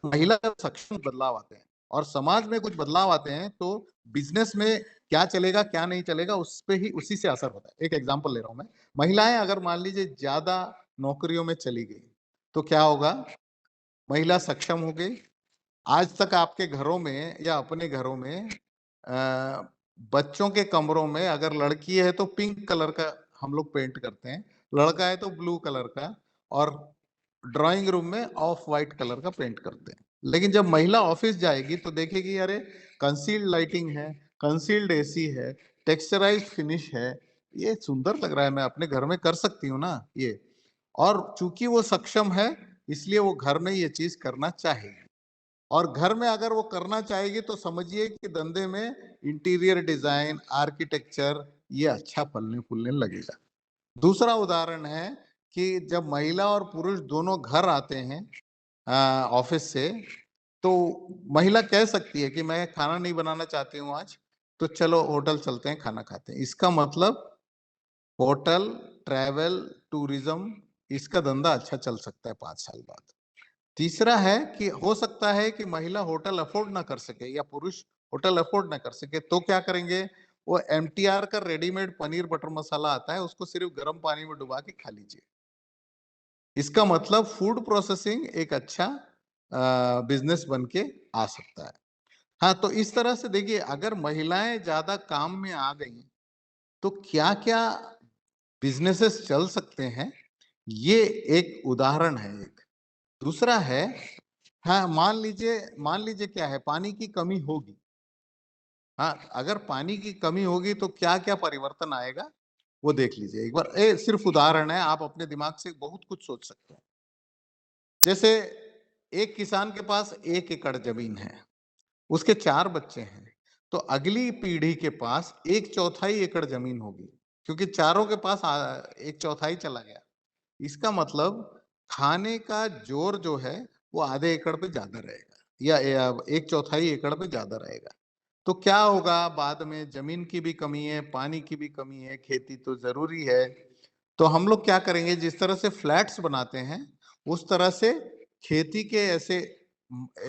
महिला सक्षम बदलाव आते हैं और समाज में कुछ बदलाव आते हैं तो बिज़नेस में क्या चलेगा, क्या नहीं चलेगा उस पे ही उसी से असर होता है। एक एग्ज़ाम्पल ले रहा हूँ मैं। महिलाएँ अगर मान लीजिए ज़्यादा नौकरियों में चली गई, तो क्या होगा? महिला सक्षम हो गई। आज तक आपके घरों में या अपने घरों में बच्चों के कमरों में अगर लड़की है तो पिंक कलर का हम लोग पेंट करते हैं, लड़का है तो ब्लू कलर का, और ड्राइंग रूम में ऑफ वाइट कलर का पेंट करते हैं। लेकिन जब महिला ऑफिस जाएगी तो देखेगी अरे कंसील्ड लाइटिंग है, कंसील्ड एसी है, टेक्सचराइज्ड फिनिश है, ये सुंदर लग रहा है, मैं अपने घर में कर सकती हूँ ना ये। और चूंकि वो सक्षम है इसलिए वो घर में ये चीज करना चाहेगी। और घर में अगर वो करना चाहेगी तो समझिए कि धंधे में इंटीरियर डिजाइन, आर्किटेक्चर ये अच्छा फलने फूलने लगेगा। दूसरा उदाहरण है कि जब महिला और पुरुष दोनों घर आते हैं ऑफिस से, तो महिला कह सकती है कि मैं खाना नहीं बनाना चाहती हूँ आज, तो चलो होटल चलते हैं, खाना खाते हैं। इसका मतलब होटल, ट्रैवल, टूरिज्म, इसका धंधा अच्छा चल सकता है 5 साल बाद। तीसरा है कि हो सकता है कि महिला होटल अफोर्ड ना कर सके या पुरुष होटल अफोर्ड ना कर सके, तो क्या करेंगे, वो एमटीआर का रेडीमेड पनीर बटर मसाला आता है, उसको सिर्फ गर्म पानी में डुबा के खा लीजिए। इसका मतलब फूड प्रोसेसिंग एक अच्छा बिजनेस बन के आ सकता है। हाँ, तो इस तरह से देखिए, अगर महिलाएं ज्यादा काम में आ गई तो क्या क्या बिजनेसेस चल सकते हैं, ये एक उदाहरण है एक। दूसरा है, हाँ, मान लीजिए क्या है, पानी की कमी होगी। हाँ, अगर पानी की कमी होगी तो क्या क्या परिवर्तन आएगा वो देख लीजिए एक बार। सिर्फ उदाहरण है, आप अपने दिमाग से बहुत कुछ सोच सकते हैं। जैसे एक किसान के पास 1 एकड़ जमीन है, उसके 4 बच्चे हैं, तो अगली पीढ़ी के पास 1/4 एकड़ जमीन होगी, क्योंकि चारों के पास 1/4 चला गया। इसका मतलब खाने का जोर जो है वो आधे एकड़ पे ज्यादा रहेगा, या 1/4 एकड़ पे ज्यादा रहेगा। तो क्या होगा, बाद में जमीन की भी कमी है, पानी की भी कमी है, खेती तो जरूरी है। तो हम लोग क्या करेंगे, जिस तरह से फ्लैट्स बनाते हैं उस तरह से खेती के ऐसे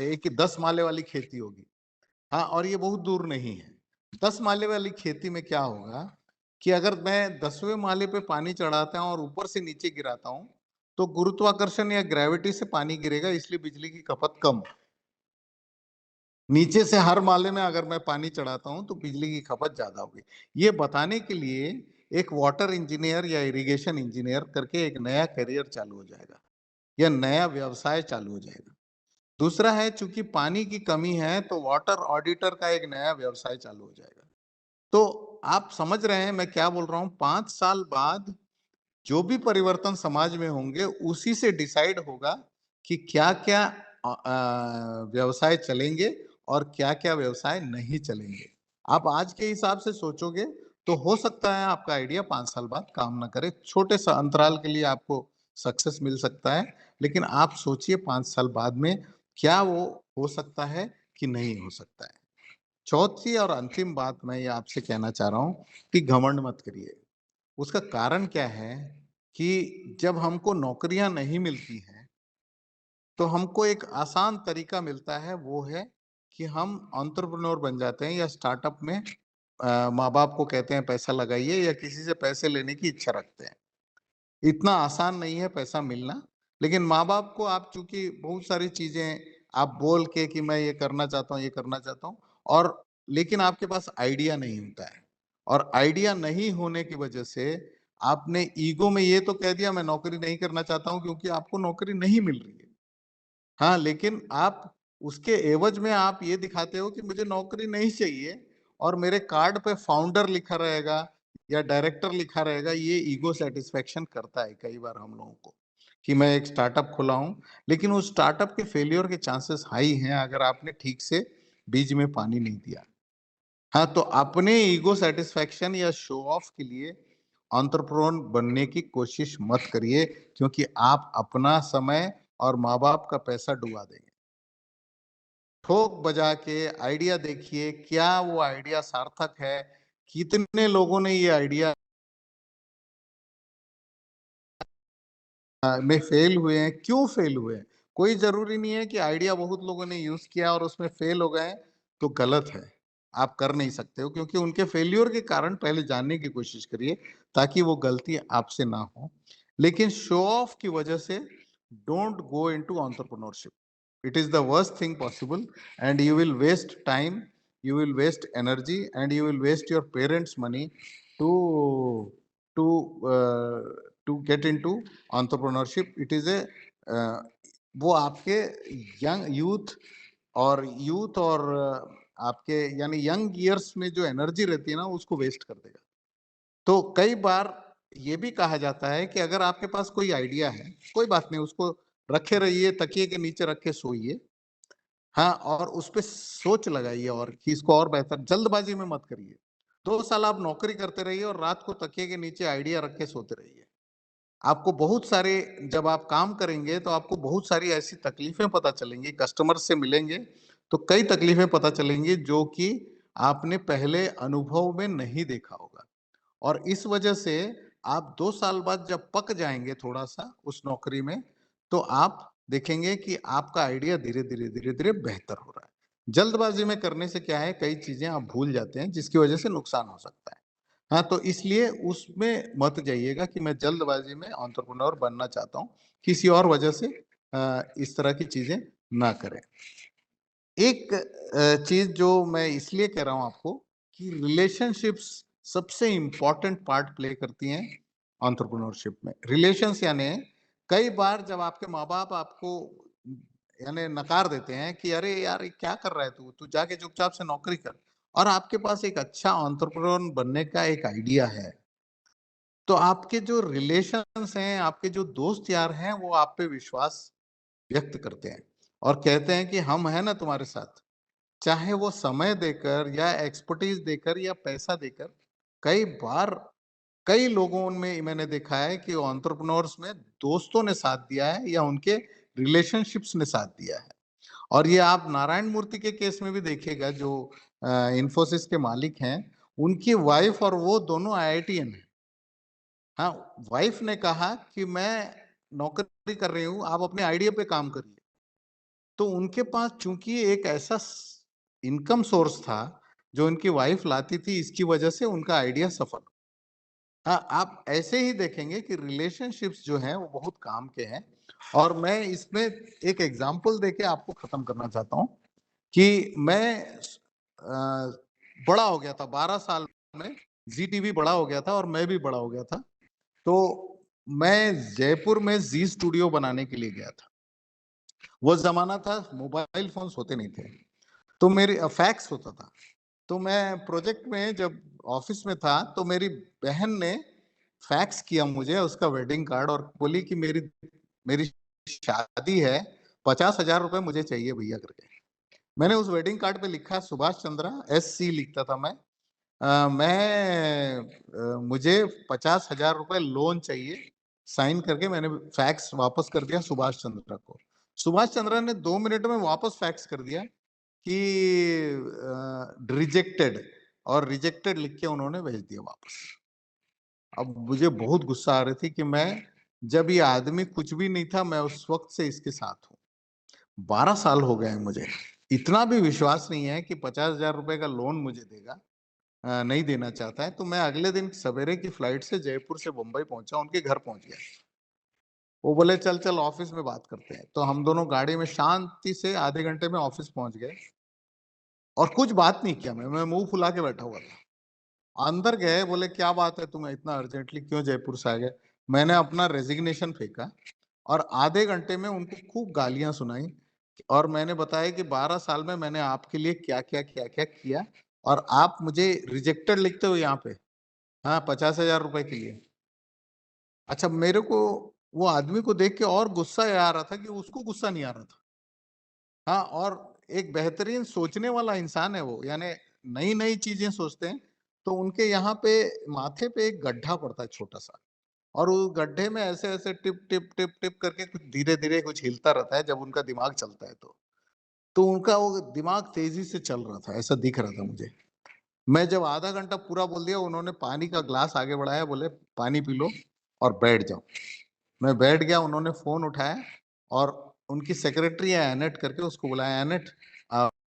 एक 10 माले वाली खेती होगी। हाँ, और ये बहुत दूर नहीं है। 10 माले वाली खेती में क्या होगा कि अगर मैं 10वें माले पे पानी चढ़ाता हूँ और ऊपर से नीचे गिराता हूँ, तो गुरुत्वाकर्षण या ग्रेविटी से पानी गिरेगा, इसलिए बिजली की खपत कम। नीचे से हर माले में अगर मैं पानी चढ़ाता हूं तो बिजली की खपत ज्यादा होगी। ये बताने के लिए एक वाटर इंजीनियर या इरिगेशन इंजीनियर करके एक नया करियर चालू हो जाएगा या नया व्यवसाय चालू हो जाएगा। दूसरा है, चूंकि पानी की कमी है तो वाटर ऑडिटर का एक नया व्यवसाय चालू हो जाएगा। तो आप समझ रहे हैं मैं क्या बोल रहा हूं, 5 साल बाद जो भी परिवर्तन समाज में होंगे उसी से डिसाइड होगा कि क्या-क्या व्यवसाय चलेंगे और क्या-क्या व्यवसाय नहीं चलेंगे। आप आज के हिसाब से सोचोगे तो हो सकता है आपका आइडिया 5 साल बाद काम ना करे। छोटे सा अंतराल के लिए आपको सक्सेस मिल सकता है, लेकिन आप सोचिए 5 साल बाद में क्या वो हो सकता है कि नहीं हो सकता है। चौथी और अंतिम बात मैं ये आपसे कहना चाह रहा हूँ कि घमंड मत करिए। उसका कारण क्या है कि जब हमको नौकरियां नहीं मिलती हैं तो हमको एक आसान तरीका मिलता है, वो है कि हम एंटरप्रेन्योर बन जाते हैं या स्टार्टअप में माँ बाप को कहते हैं पैसा लगाइए या किसी से पैसे लेने की इच्छा रखते हैं। इतना आसान नहीं है पैसा मिलना, लेकिन माँ बाप को आप चूंकि बहुत सारी चीजें आप बोल के कि मैं ये करना चाहता हूँ, ये करना चाहता हूँ, और लेकिन आपके पास आइडिया नहीं होता है। और आइडिया नहीं होने की वजह से आपने ईगो में ये तो कह दिया मैं नौकरी नहीं करना चाहता हूँ, क्योंकि आपको नौकरी नहीं मिल रही है। हाँ, लेकिन आप उसके एवज में आप ये दिखाते हो कि मुझे नौकरी नहीं चाहिए और मेरे कार्ड पे फाउंडर लिखा रहेगा या डायरेक्टर लिखा रहेगा, ये ईगो सैटिस्फैक्शन करता है कई बार हम लोगों को कि मैं एक स्टार्टअप खुला हूँ, लेकिन उस स्टार्टअप के फेलियर के चांसेस हाई हैं अगर आपने ठीक से बीज में पानी नहीं दिया। हाँ, तो अपने ईगो सैटिस्फैक्शन या शो ऑफ के लिए एंटरप्रेन्योर बनने की कोशिश मत करिए, क्योंकि आप अपना समय और माँ-बाप का पैसा डुबा देंगे। ठोक बजा के आइडिया देखिए, क्या वो आइडिया सार्थक है? कितने लोगों ने ये आइडिया में फेल हुए हैं, क्यों फेल हुए हैं? कोई ज़रूरी नहीं है कि आइडिया बहुत लोगों ने यूज़ किया और उसमें फेल हो गए तो गलत है। आप कर नहीं सकते हो, क्योंकि उनके फेल्योर के कारण पहले जानने की कोशिश करिए ताकि वो गलती आपसे ना हो। लेकिन शो ऑफ की वजह से don't go into entrepreneurship. It is the worst thing possible, and you will waste time, you will waste energy, and you will waste your parents' money to to uh, to get into entrepreneurship. It is a वो आपके youth और आपके यानी young years में जो energy रहती है ना, उसको वेस्ट कर देगा। तो कई बार ये भी कहा जाता है कि अगर आपके पास कोई आइडिया है, कोई बात नहीं, उसको रखे रहिए, तकिए के नीचे रख के सोइए। हाँ, और उसपे सोच लगाइए और कि इसको और बेहतर, जल्दबाजी में मत करिए। 2 साल आप नौकरी करते रहिए और रात को तकिए के नीचे आइडिया रख के सोते रहिए। आपको बहुत सारे जब आप काम करेंगे तो आपको बहुत सारी ऐसी तकलीफ़ें पता चलेंगी, कस्टमर से मिलेंगे, तो कई तकलीफ़ें पता चलेंगी जो कि आपने पहले अनुभव में नहीं देखा होगा। और इस वजह से आप 2 साल बाद जब पक जाएँगे थोड़ा-सा उस नौकरी में, तो आप देखेंगे कि आपका आइडिया धीरे-धीरे, धीरे-धीरे बेहतर हो रहा है। जल्दबाज़ी में करने से क्या है, कई चीज़ें आप भूल जाते हैं, जिसकी वजह से नुकसान हो सकता है। हाँ, तो इसलिए उसमें मत जाइएगा कि मैं जल्दबाज़ी में एंटरप्रेन्योर बनना चाहता हूँ, किसी और वजह से इस तरह की चीज़ें ना करें। एक चीज़ जो मैं इसलिए कह रहा हूँ आपको कि रिलेशनशिप्स सबसे इम्पोर्टेंट पार्ट प्ले करती हैं एंटरप्रेन्योरशिप में। रिलेशंस यानी कई बार जब आपके माँ-बाप आपको यानी नकार देते हैं कि अरे यार, ये क्या कर रहा है तू? तू जाके चुपचाप से नौकरी कर, और आपके पास एक अच्छा एंटरप्रेन्योर बनने का एक आइडिया है। तो आपके जो रिलेशंस हैं, आपके जो दोस्त यार हैं, वो आप पे विश्वास व्यक्त करते हैं और कहते हैं कि हम हैं ना तुम्हारे साथ। चाहे वो समय देकर या एक्सपर्टीज देकर या पैसा देकर, कई बार कई लोगों में मैंने देखा है कि एंटरप्रेन्योर्स में दोस्तों ने साथ दिया है या उनके रिलेशनशिप्स ने साथ दिया है। और ये आप नारायण मूर्ति के केस में भी देखिएगा, जो इन्फोसिस के मालिक हैं, उनकी वाइफ और वो दोनों आईआईटीएन है। हाँ, वाइफ ने कहा कि मैं नौकरी कर रही हूँ, आप अपने आइडिया पे काम करिए। तो उनके पास चूँकि एक ऐसा इनकम सोर्स था, जो उनकी वाइफ लाती थी, इसकी वजह से उनका आइडिया सफल। हाँ, आप ऐसे ही देखेंगे कि रिलेशनशिप्स जो हैं वो बहुत काम के हैं। और मैं इसमें एक एग्जांपल देके आपको खत्म करना चाहता हूँ कि मैं बड़ा हो गया था 12 साल में, जी टीवी बड़ा हो गया था और मैं भी बड़ा हो गया था। तो मैं जयपुर में जी स्टूडियो बनाने के लिए गया था। वो ज़माना था मोबाइल फ़ोन्स होते नहीं थे, तो मेरी फैक्स होता था। तो मैं प्रोजेक्ट में जब ऑफ़िस में था, तो मेरी बहन ने फैक्स किया मुझे उसका वेडिंग कार्ड और बोली कि मेरी मेरी शादी है, 50,000 रुपए मुझे चाहिए भैया करके। मैंने उस वेडिंग कार्ड पे लिखा सुभाष चंद्रा, एससी लिखता था मैं। मुझे 50,000 रुपए लोन चाहिए, साइन करके मैंने फैक्स वापस कर दिया सुभाष चंद्रा को। सुभाष चंद्रा ने 2 मिनट में वापस फैक्स कर दिया कि रिजेक्टेड, और रिजेक्टेड लिख के उन्होंने भेज दिया वापस। अब मुझे बहुत गुस्सा आ रही थी कि मैं, जब ये आदमी कुछ भी नहीं था, मैं उस वक़्त से इसके साथ हूँ। 12 साल हो गए हैं मुझे। इतना भी विश्वास नहीं है कि 50,000 रुपए का लोन मुझे देगा, नहीं देना चाहता है। तो मैं अगले दिन सवेरे की फ्लाइट से जयपुर से मुंबई पहुँचा, उनके घर पहुँच गया। वो बोले चल, चल ऑफ़िस में बात करते हैं। तो हम दोनों गाड़ी में शांति से आधे घंटे में ऑफ़िस पहुँच गए और कुछ बात नहीं किया मैं मुँह फुला के बैठा हुआ था। अंदर गए, बोले क्या बात है, तुम्हें इतना अर्जेंटली क्यों जयपुर से आ गए? मैंने अपना रेज़िग्नेशन फेंका और आधे घंटे में उनको खूब गालियाँ सुनाई और मैंने बताया कि 12 साल में मैंने आपके लिए क्या-क्या, क्या-क्या किया और आप मुझे रिजेक्टेड लिखते हो यहाँ पे। हाँ, 50,000 रुपए के लिए। अच्छा, मेरे को वो आदमी को देख के और गुस्सा ये आ रहा था कि उसको गुस्सा नहीं आ रहा था। हाँ, और एक बेहतरीन सोचने वाला इंसान है वो, यानी नई-नई चीज़ें सोचते हैं, तो उनके यहाँ पे माथे पे एक गड्ढा पड़ता है छोटा-सा और उस गड्ढे में ऐसे-ऐसे टिप, टिप, टिप, टिप करके कुछ धीरे-धीरे कुछ हिलता रहता है जब उनका दिमाग चलता है तो। तो उनका वो दिमाग तेज़ी से चल रहा था, ऐसा दिख रहा था मुझे। मैं जब आधा घंटा पूरा बोल दिया, उन्होंने पानी का ग्लास आगे बढ़ाया, बोले पानी पी लो और बैठ जाओ। मैं बैठ गया, उन्होंने फ़ोन उठाया और उनकी सेक्रेटरी है एनेट करके, उसको बुलाया, एनेट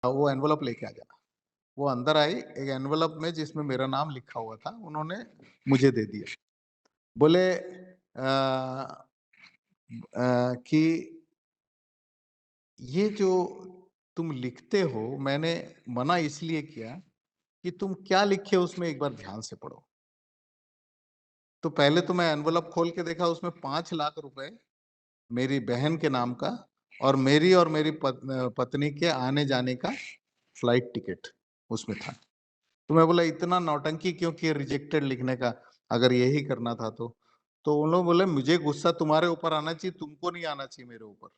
वो एनवेलप लेके आ जाना। वो अंदर आई, एक एनवेलप में जिसमें मेरा नाम लिखा हुआ था, उन्होंने मुझे दे दिया। बोले कि ये जो तुम लिखते हो, मैंने मना इसलिए किया कि तुम क्या लिखे उसमें एक बार ध्यान से पढ़ो। तो पहले तो मैं एनवेलप खोल के देखा, उसमें 5 लाख रुपए मेरी बहन के नाम का और मेरी पत्नी के आने-जाने का फ्लाइट टिकट उसमें था। तो मैं बोला इतना नौटंकी क्यों किए रिजेक्टेड लिखने का, अगर यही करना था तो? तो उन लोग बोले मुझे गुस्सा तुम्हारे ऊपर आना चाहिए, तुमको नहीं आना चाहिए मेरे ऊपर।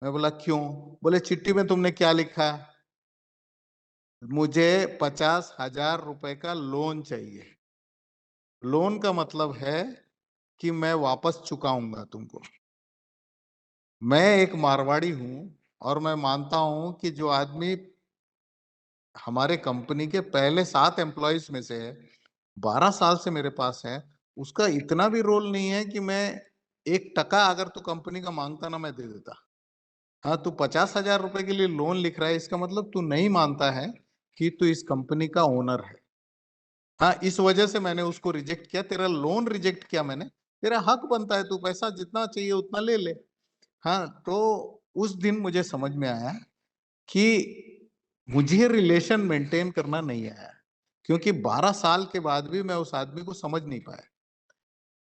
मैं बोला क्यों? बोले चिट्ठी में तुमने क्या लिखा है? मुझे 50,000 रुपए का लोन चाहिए। लोन का मतलब है कि मैं वापस चुकाऊँगा तुमको। मैं एक मारवाड़ी हूँ और मैं मानता हूँ कि जो आदमी हमारे कंपनी के पहले 7 एम्प्लॉइज़ में से है, 12 साल से मेरे पास है, उसका इतना भी रोल नहीं है कि मैं 1 टका अगर तू कंपनी का माँगता ना मैं दे देता। हाँ, तू 50,000 रुपए के लिए लोन लिख रहा है, इसका मतलब तू नहीं मानता है कि तू इस कंपनी का ओनर है। हाँ, इस वजह से मैंने उसको रिजेक्ट किया, तेरा लोन रिजेक्ट किया मैंने, तेरा हक बनता है, तू पैसा जितना चाहिए उतना ले ले। हाँ, तो उस दिन मुझे समझ में आया कि मुझे रिलेशन मेंटेन करना नहीं आया, क्योंकि 12 साल के बाद भी मैं उस आदमी को समझ नहीं पाया।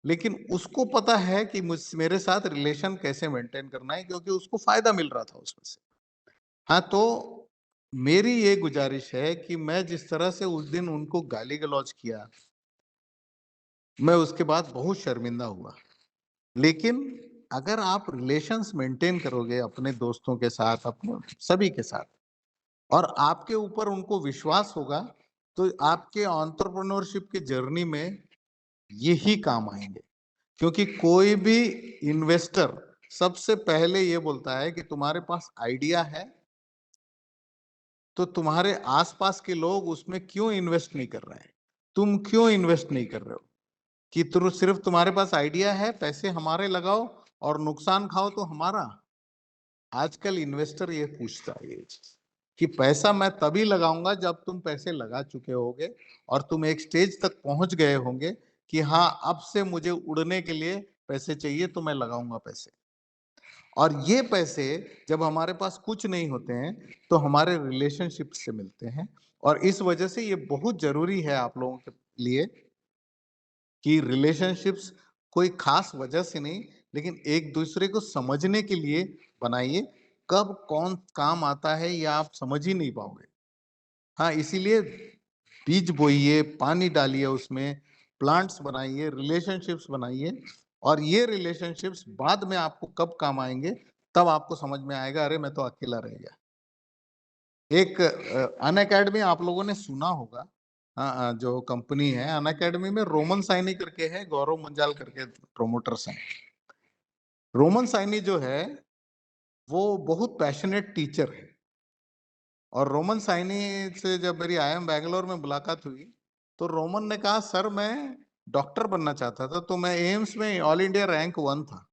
लेकिन उसको पता है कि मेरे साथ रिलेशन कैसे मेंटेन करना है, क्योंकि उसको फ़ायदा मिल रहा था उसमें से। हाँ, तो मेरी ये गुज़ारिश है कि मैं जिस तरह से उस दिन उनको गाली-गलौच किया, मैं उसके बाद बहुत शर्मिंदा हुआ। लेकिन अगर आप रिलेशंस मेंटेन करोगे अपने दोस्तों के साथ, अपने सभी के साथ और आपके ऊपर उनको विश्वास होगा, तो आपके एंटरप्रेन्योरशिप की जर्नी में यही काम आएँगे। क्योंकि कोई भी इन्वेस्टर सबसे पहले ये बोलता है कि तुम्हारे पास आइडिया है, तो तुम्हारे आस-पास के लोग उसमें क्यों इन्वेस्ट नहीं कर रहे हैं? तुम क्यों इन्वेस्ट नहीं कर रहे हो? कि सिर्फ़ तुम्हारे पास आइडिया है, पैसे हमारे लगाओ और नुकसान खाओ तो हमारा? आजकल इन्वेस्टर ये पूछता है ये चीज़, कि पैसा मैं तभी लगाऊँगा जब तुम पैसे लगा चुके होगे और तुम एक स्टेज तक पहुँच गए होंगे कि हाँ, अब से मुझे उड़ने के लिए पैसे चाहिए तो मैं लगाऊँगा पैसे। और ये पैसे जब हमारे पास कुछ नहीं होते हैं, तो हमारे रिलेशनशिप से मिलते हैं और इस वजह से ये बहुत ज़रूरी है आप लोगों के लिए कि रिलेशनशिप्स कोई खास वजह से नहीं, लेकिन एक-दूसरे को समझने के लिए बनाइए। कब कौन काम आता है ये आप समझ ही नहीं पाओगे। हाँ, इसीलिए बीज बोइए, पानी डालिए उसमें, प्लांट्स बनाइए, रिलेशनशिप्स बनाइए और ये रिलेशनशिप्स बाद में आपको कब काम आएँगे, तब आपको समझ में आएगा, अरे! मैं तो अकेला रह गया। एक अनअकैडमी आप लोगों ने सुना होगा। जो कंपनी है अनअकैडमी में रोमन साइनी करके है, गौरव मुंजाल करके प्रोमोटर्स हैं। रोमन साइनी जो है, वो बहुत पैशनेट टीचर है और रोमन साइनी से जब मेरी आईआईएम बैंगलोर में मुलाकात हुई, तो रोमन ने कहा सर मैं डॉक्टर बनना चाहता था, तो मैं एम्स में ऑल इंडिया रैंक 1 था।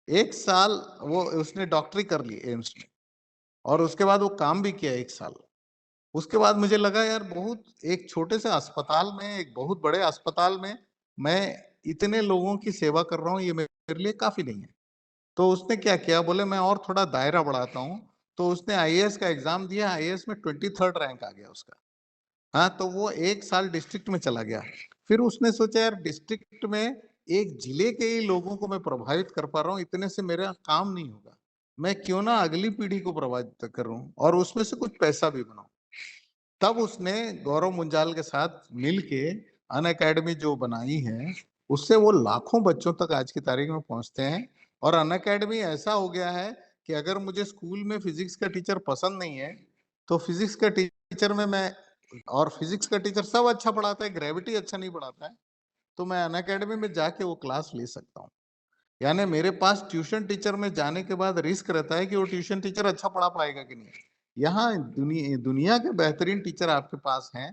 1 साल वो उसने डॉक्टरी कर ली एम्स में और उसके बाद वो काम भी किया 1 साल। उसके बाद मुझे लगा यार बहुत एक छोटे से अस्पताल में, एक बहुत बड़े अस्पताल में मैं इतने लोगों की सेवा कर रहा हूँ, ये मेरे लिए काफ़ी नहीं है। तो उसने क्या किया, बोले मैं और थोड़ा दायरा बढ़ाता हूँ, तो उसने आईएएस का एग्ज़ाम दिया, आईएएस में 23rd रैंक आ गया उसका। हाँ, तो वो 1 साल डिस्ट्रिक्ट में चला गया। फिर उसने सोचा यार डिस्ट्रिक्ट में एक जिले के ही लोगों को मैं प्रभावित कर पा रहा हूँ, इतने से मेरा काम नहीं होगा। मैं क्यों ना अगली पीढ़ी को प्रभावित करूँ और उसमें से कुछ पैसा भी बनाऊँ। तब उसने गौरव मुंजाल के साथ मिल के अनअकैडमी जो बनाई है, उससे वो लाखों बच्चों तक आज की तारीख में पहुँचते हैं और अनअकैडमी ऐसा हो गया है कि अगर मुझे स्कूल में फिज़िक्स का टीचर पसंद नहीं है, तो फिज़िक्स का टीचर में मैं और फिज़िक्स का टीचर सब अच्छा पढ़ाता है, ग्रेविटी अच्छा नहीं पढ़ाता है, तो मैं अनअकैडमी में जाके वो क्लास ले सकता हूँ। यानी मेरे पास ट्यूशन टीचर में जाने के बाद रिस्क रहता है कि वो ट्यूशन टीचर अच्छा पढ़ा पाएगा कि नहीं। यहाँ दुनिया के बेहतरीन टीचर आपके पास हैं,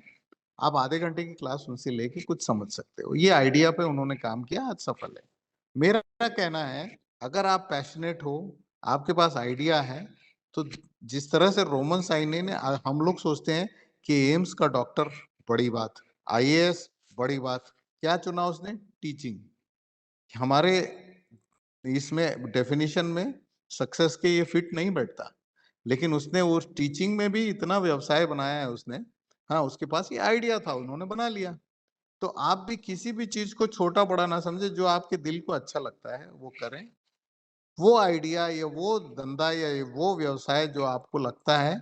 आप आधे घंटे की क्लास उनसे लेके कुछ समझ सकते हो। ये आइडिया पे उन्होंने काम किया, आज सफल है। मेरा कहना है, अगर आप पैशनेट हो, आपके पास आइडिया है, तो जिस तरह से रोमन साइनी ने हम लोग सोचते हैं कि एम्स का डॉक्टर बड़ी बात, आईएएस बड़ी बात, क्या चुना उसने? टीचिंग। हमारे इसमें डेफिनिशन में सक्सेस के ये फिट नहीं बैठता। लेकिन उसने उस टीचिंग में भी इतना व्यवसाय बनाया है उसने। हाँ, उसके पास ये आइडिया था, उन्होंने बना लिया। तो आप भी किसी भी चीज़ को छोटा-बड़ा ना समझें, जो आपके दिल को अच्छा लगता है, वो करें। वो आइडिया या वो धंधा या वो व्यवसाय जो आपको लगता है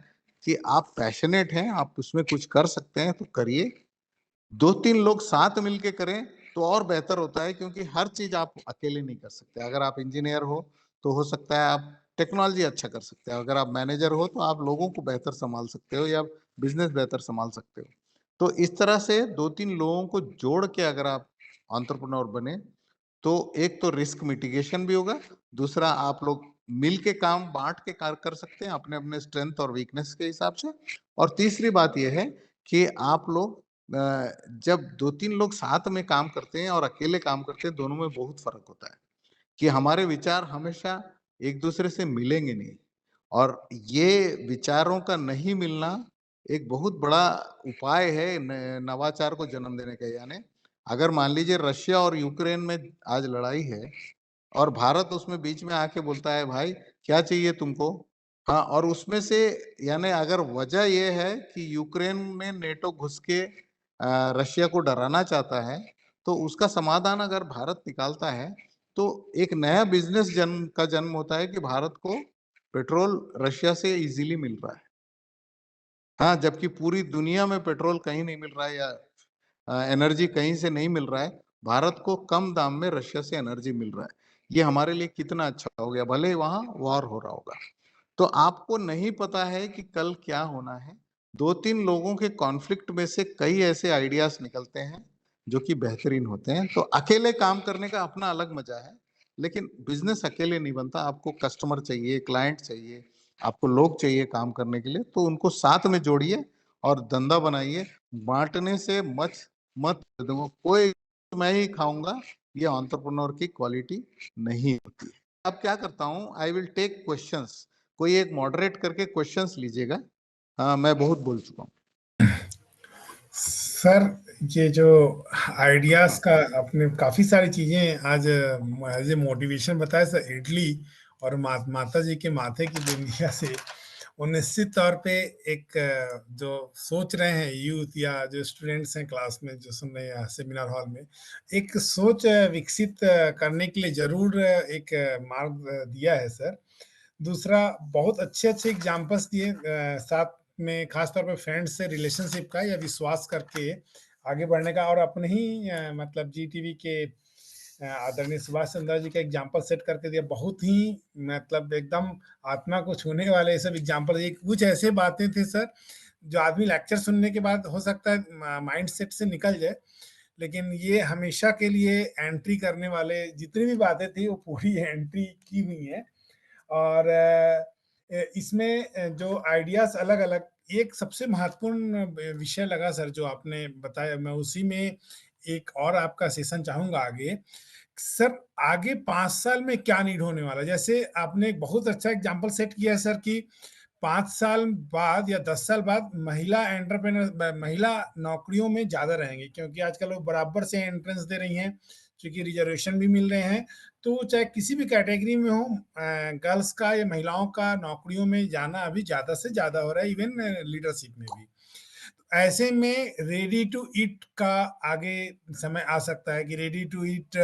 कि आप पैशनेट हैं, आप उसमें कुछ कर सकते हैं तो करिए। 2-3 लोग साथ मिलके करें तो और बेहतर होता है, क्योंकि हर चीज़ आप अकेले नहीं कर सकते। अगर आप इंजीनियर हो तो हो सकता है आप टेक्नोलॉजी अच्छा कर सकते हो। अगर आप मैनेजर हो तो आप लोगों को बेहतर सँभाल सकते हो या बिज़नेस बेहतर सँभाल सकते हो। तो इस तरह से 2-3 लोगों को जोड़ के अगर आप एंटरप्रेन्योर बने, तो एक तो रिस्क मिटिगेशन भी होगा, दूसरा आप लोग मिल के काम बाँट के कार्य कर सकते हैं अपने-अपने स्ट्रेंथ और वीकनेस के हिसाब से। और तीसरी बात ये है कि आप लोग जब 2-3 लोग साथ में काम करते हैं और अकेले काम करते हैं, दोनों में बहुत फ़र्क होता है, कि हमारे विचार हमेशा एक-दूसरे से मिलेंगे नहीं, और ये विचारों का नहीं मिलना एक बहुत बड़ा उपाय है नवाचार को जन्म देने का। यानी अगर मान लीजिए रशिया और यूक्रेन में आज लड़ाई है और भारत उसमें बीच में आके बोलता है, भाई क्या चाहिए तुमको? हाँ, और उसमें से यानी अगर वजह ये है कि यूक्रेन में नेटो घुस के रशिया को डराना चाहता है, तो उसका समाधान अगर भारत निकालता है, तो एक नया बिज़नेस जन्म होता है कि भारत को पेट्रोल रशिया से ईज़िली मिल रहा है। हाँ, जबकि पूरी दुनिया में पेट्रोल कहीं नहीं मिल रहा है या एनर्जी कहीं से नहीं मिल रहा है, भारत को कम दाम में रशिया से एनर्जी मिल रहा है। ये हमारे लिए कितना अच्छा हो गया, भले ही वहाँ वॉर हो रहा होगा। तो आपको नहीं पता है कि कल क्या होना है। 2-3 लोगों के कॉन्फ्लिक्ट में से कई ऐसे आइडियाज़ निकलते हैं, जो कि बेहतरीन होते हैं। तो अकेले काम करने का अपना अलग मज़ा है, लेकिन बिज़नेस अकेले नहीं बनता, आपको कस्टमर चाहिए, क्लाइंट चाहिए, आपको लोग चाहिए काम करने के लिए, तो उनको साथ में जोड़िए और धंधा बनाइए। बाँटने से मत दो, कोई मैं ही खाऊँगा, ये एंटरप्रेन्योर की क्वालिटी नहीं होती है। अब क्या करता हूँ, आई विल टेक क्वेश्चन्स, कोई एक मॉडरेट करके क्वेश्चंस लीजिएगा। हाँ, मैं बहुत बोल चुका हूँ। सर, ये जो आइडियाज़ का आपने काफ़ी सारी चीज़ें आज एज़ ए मोटिवेशन बताया सर। इडली और माता जी के माथे की बूंदिया से वो निश्चित तौर पे एक जो सोच रहे हैं यूथ या जो स्टूडेंट्स हैं क्लास में जो सुन रहे हैं सेमिनार हॉल में, एक सोच विकसित करने के लिए ज़रूर एक मार्ग दिया है सर। दूसरा, बहुत अच्छे-अच्छे एग्ज़ाम्पल्स दिए साथ में ख़ास तौर पे फ्रेंड्स से रिलेशनशिप का या विश्वास करके आगे बढ़ने का, और अपने ही मतलब जी टीवी के आदरणीय सुभाष चंद्र जी का एग्ज़ाम्पल सेट करके दिया। बहुत ही मतलब एकदम आत्मा को छूने वाले ये सब एग्ज़ाम्पल, एक कुछ ऐसे बातें थे सर, जो आदमी लेक्चर सुनने के बाद हो सकता है माइंडसेट से निकल जाए, लेकिन ये हमेशा के लिए एंट्री करने वाले जितनी भी बातें थी वो पूरी एंट्री की हुई हैं। और इसमें जो आइडियाज़ अलग-अलग, एक सबसे महत्वपूर्ण विषय लगा सर जो आपने बताया, मैं उसी में एक और आपका सेशन चाहूँगा आगे। सर, आगे 5 साल में क्या नीड होने वाला है? जैसे आपने एक बहुत अच्छा एग्ज़ाम्पल सेट किया है सर कि 5 साल बाद या 10 साल बाद महिला एंटरप्रेन्योर महिला नौकरियों में ज़्यादा रहेंगी, क्योंकि आजकल वो बराबर से एंट्रेंस दे रही हैं, चूँकि रिज़र्वेशन भी मिल रहे हैं, तो चाहे किसी भी कैटेगरी में हो, गर्ल्स का या महिलाओं का नौकरियों में जाना अभी ज़्यादा से ज़्यादा हो रहा है, इवन लीडरशिप में भी। ऐसे में रेडी टू ईट का आगे समय आ सकता है कि रेडी टू ईट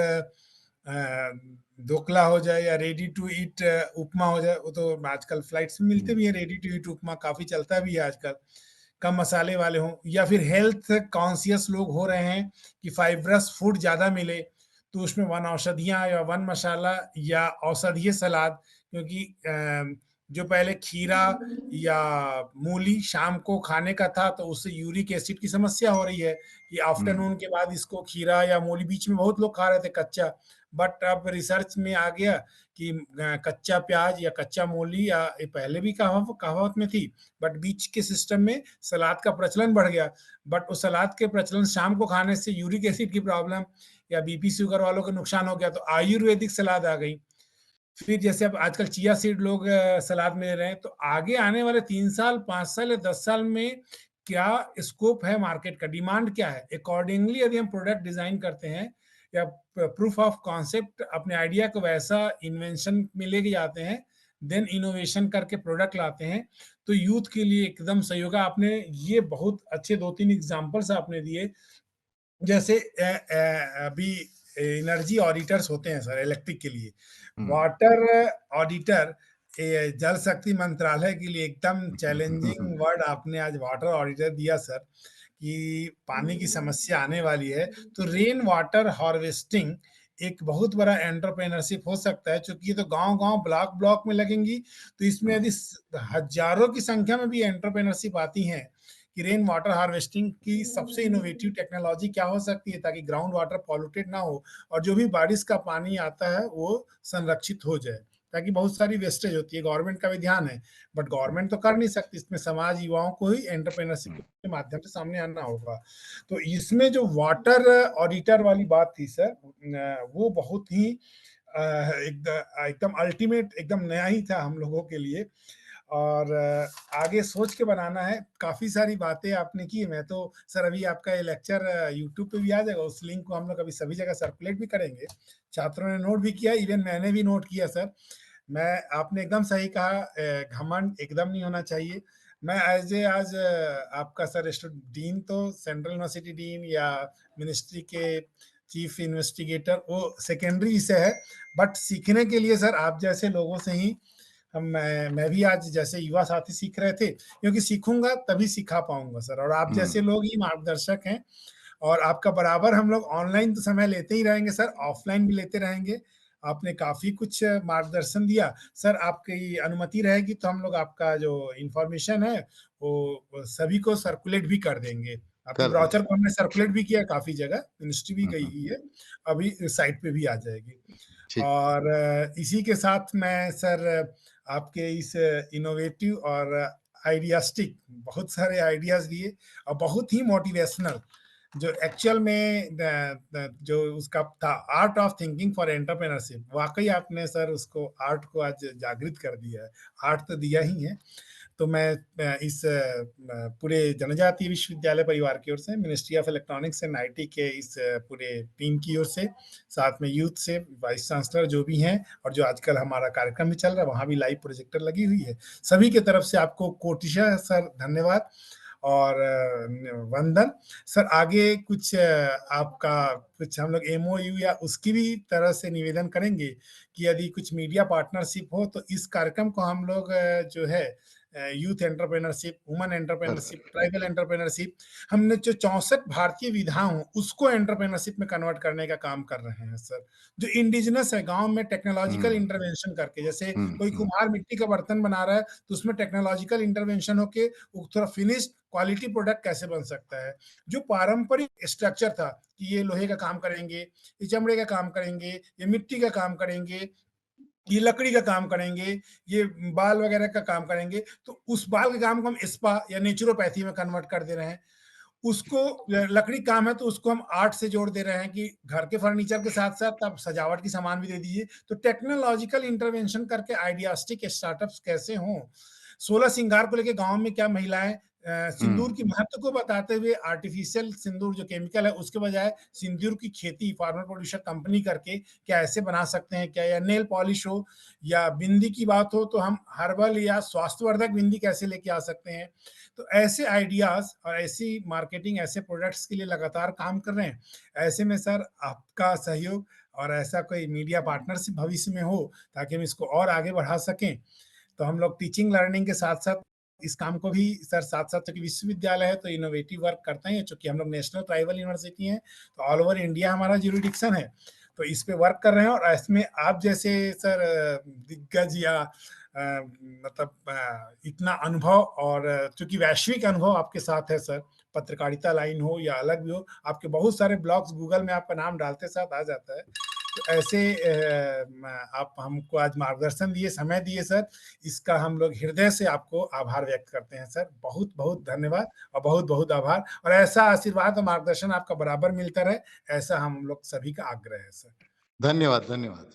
ढोकला हो जाए या रेडी टू ईट उपमा हो जाए। वो तो आजकल फ्लाइट्स में मिलते भी हैं, रेडी टू ईट उपमा काफ़ी चलता भी है आजकल। कम मसाले वाले हों या फिर हेल्थ कॉन्शियस लोग हो रहे हैं कि फाइब्रस फूड ज़्यादा मिले, तो उसमें वन औषधियाँ या वन मसाला या औषधीय सलाद, क्योंकि जो पहले खीरा या मूली शाम को खाने का था तो उससे यूरिक एसिड की समस्या हो रही है कि हुँ, आफ्टरनून के बाद इसको खीरा या मूली, बीच में बहुत लोग खा रहे थे कच्चा, बट अब रिसर्च में आ गया कि कच्चा प्याज या कच्चा मूली, या ये पहले भी कहावत में थी, बट बीच के सिस्टम में सलाद का प्रचलन बढ़ गया। बट उस सलाद के प्रचलन शाम को खाने से यूरिक एसिड की प्रॉब्लम या बीपी शुगर वालों को नुकसान हो गया, तो आयुर्वेदिक सलाद आ गई। फिर जैसे अब आजकल चिया सीड लोग सलाद में ले रहे हैं, तो आगे आने वाले 3 साल, 5 साल या 10 साल में क्या स्कोप है मार्केट का, डिमांड क्या है? अकॉर्डिंगली यदि हम प्रोडक्ट डिज़ाइन करते हैं या प्रूफ ऑफ कॉन्सेप्ट अपने आइडिया को वैसा इन्वेंशन में लेके जाते हैं, देन इनोवेशन करके प्रोडक्ट लाते हैं, तो यूथ के लिए एकदम सही होगा। आपने ये बहुत अच्छे 2-3 एग्ज़ाम्पल्स आपने दिए, जैसे अभी एनर्जी ऑडिटर्स होते हैं सर इलेक्ट्रिक के लिए। हुँ। वाटर ऑडिटर जल शक्ति मंत्रालय के लिए एकदम चैलेंजिंग वर्ड आपने आज वाटर ऑडिटर दिया सर, कि पानी की समस्या आने वाली है। तो रेन वाटर हार्वेस्टिंग एक बहुत बड़ा एंटरप्रेन्योरशिप हो सकता है, क्योंकि ये तो गाँव-गाँव, ब्लॉक-ब्लॉक में लगेंगी। तो इसमें हुँ, यदि हज़ारों की संख्या में भी एंटरप्रेन्योरशिप आती हैं, कि रेन वाटर हार्वेस्टिंग की सबसे इनोवेटिव टेक्नोलॉजी क्या हो सकती है, ताकि ग्राउंड वाटर पॉल्यूटेड ना हो और जो भी बारिश का पानी आता है वो संरक्षित हो जाए, ताकि बहुत सारी वेस्टेज होती है। गवर्नमेंट का भी ध्यान है, बट गवर्नमेंट तो कर नहीं सकती, इसमें समाज, युवाओं को ही एंटरप्रेन्योरशिप हुँ, के माध्यम से सामने आना होगा। तो इसमें जो वाटर ऑडिटर वाली बात थी सर, वो बहुत ही एकदम अल्टीमेट, एकदम नया ही था हम लोगों के लिए। और आगे सोच के बनाना है। काफ़ी सारी बातें आपने की। मैं तो सर अभी आपका ये लेक्चर यूट्यूब पे भी आ जाएगा, उस लिंक को हम लोग अभी सभी जगह सर्कुलेट भी करेंगे। छात्रों ने नोट भी किया, इवन मैंने भी नोट किया सर। मैं आपने एकदम सही कहा, घमंड एकदम नहीं होना चाहिए। मैं एज़ ए आज आपका सर डीन तो सेंट्रल यूनिवर्सिटी डीन या मिनिस्ट्री के चीफ इन्वेस्टिगेटर वो सेकेंडरी से है, बट सीखने के लिए सर आप जैसे लोगों से ही मैं भी आज जैसे युवा साथी सीख रहे थे, क्योंकि सीखूँगा तभी सिखा पाऊँगा सर, और आप जैसे हुँ, लोग ही मार्गदर्शक हैं। और आपका बराबर हम लोग ऑनलाइन तो समय लेते ही रहेंगे सर, ऑफ़लाइन भी लेते रहेंगे। आपने काफ़ी कुछ मार्गदर्शन दिया। सर आपकी अनुमति रहेगी तो हम लोग आपका जो इन्फॉर्मेशन है वो सभी को सर्कुलेट भी कर देंगे। आपके कर ब्रोचर दीजिए। को हमने सर्कुलेट भी किया है काफ़ी जगह, मिनिस्ट्री भी हुँ, गई हुँ, हुई है। अभी साइट पे भी आ जाएगी। ठीक। और इसी के साथ मैं सर आपके इस इनोवेटिव और आइडियास्टिक बहुत सारे आइडियाज़ दिए और बहुत ही मोटिवेशनल, जो एक्चुअल में जो उसका था art of thinking for entrepreneurship, वाक़ई आपने सर उसको आर्ट को आज जागृत कर दिया है। आर्ट तो दिया ही है। तो मैं इस पूरे जनजातीय विश्वविद्यालय परिवार की ओर से, ministry of electronics and IT के इस पूरे टीम की ओर से, साथ में यूथ से वाइस चांसलर जो भी हैं, और जो आजकल हमारा कार्यक्रम भी चल रहा है वहाँ भी लाइव प्रोजेक्टर लगी हुई है, सभी की तरफ से आपको कोटिशः सर धन्यवाद और वंदन। सर आगे कुछ आपका कुछ हम लोग एमओयू या उसकी भी तरह से निवेदन करेंगे कि यदि कुछ मीडिया पार्टनरशिप हो तो इस कार्यक्रम को हम लोग जो है यूथ एंटरप्रेन्योरशिप, वुमन कर एंटरप्रेन्योरशिप, देंगे। ट्राइबल एंटरप्रेन्योरशिप, हमने जो 64 भारतीय विधा हूँ उसको एंटरप्रेन्योरशिप में कन्वर्ट करने का काम कर रहे हैं सर। जो इंडिजिनस है गाँव में, टेक्नोलॉजिकल हुँ, इंटरवेंशन करके, जैसे हुँ, कोई हुँ, कुम्हार मिट्टी का बर्तन बना रहा है तो उसमें टेक्नोलॉजिकल इंटरवेंशन होके वो थोड़ा फिनिश्ड क्वालिटी प्रोडक्ट कैसे बन सकता है। जो पारंपरिक स्ट्रक्चर था कि ये लोहे का काम करेंगे, ये चमड़े का काम करेंगे, ये मिट्टी का काम करेंगे, ये लकड़ी का काम करेंगे, ये बाल वगैरह का काम करेंगे, तो उस बाल के काम को हम स्पा या नेचुरोपैथी में कन्वर्ट कर दे रहे हैं। उसको लकड़ी काम है तो उसको हम आर्ट से जोड़ दे रहे हैं कि घर के फर्नीचर के साथ-साथ आप सजावट की सामान भी दे दीजिए। तो टेक्नोलॉजिकल इंटरवेंशन करके आइडियास्टिक स्टार्टअप्स कैसे हों? 16 श्रृंगार को लेके गाँव में क्या महिलाएँ सिंदूर हुँ, की महत्व को बताते हुए आर्टिफिशियल सिंदूर जो केमिकल है उसके बजाय सिंदूर की खेती फार्मर प्रोड्यूसर कंपनी करके क्या ऐसे बना सकते हैं क्या? या नेल पॉलिश हो या बिंदी की बात हो तो हम हर्बल या स्वास्थ्यवर्धक बिंदी कैसे लेके आ सकते हैं? तो ऐसे आइडियाज़ और ऐसी मार्केटिंग, ऐसे प्रोडक्ट्स के लिए लगातार काम कर रहे हैं। ऐसे में सर आपका सहयोग और ऐसा कोई मीडिया पार्टनरशिप भविष्य में हो ताकि हम इसको और आगे बढ़ा सकें। तो हम लोग टीचिंग लर्निंग के साथ-साथ इस काम को भी सर साथ-साथ, चूँकि विश्वविद्यालय है तो इनोवेटिव वर्क करते हैं, चूँकि हम लोग नेशनल ट्राइबल यूनिवर्सिटी हैं, तो ऑल ओवर इंडिया हमारा ज्यूरिडिक्शन है। तो इस पे वर्क कर रहे हैं और इसमें आप जैसे सर दिग्गज या मतलब इतना अनुभव और चूँकि वैश्विक अनुभव आपके साथ है सर, पत्रकारिता लाइन हो या अलग भी हो, आपके बहुत सारे ब्लॉग्स गूगल में आपका नाम डालते साथ आ जाता है। तो ऐसे आप हमको आज मार्गदर्शन दिए, समय दिए सर, इसका हम लोग हृदय से आपको आभार व्यक्त करते हैं सर। बहुत-बहुत धन्यवाद और बहुत-बहुत आभार, और ऐसा आशीर्वाद और मार्गदर्शन आपका बराबर मिलता रहे, ऐसा हम लोग सभी का आग्रह है सर। धन्यवाद, धन्यवाद।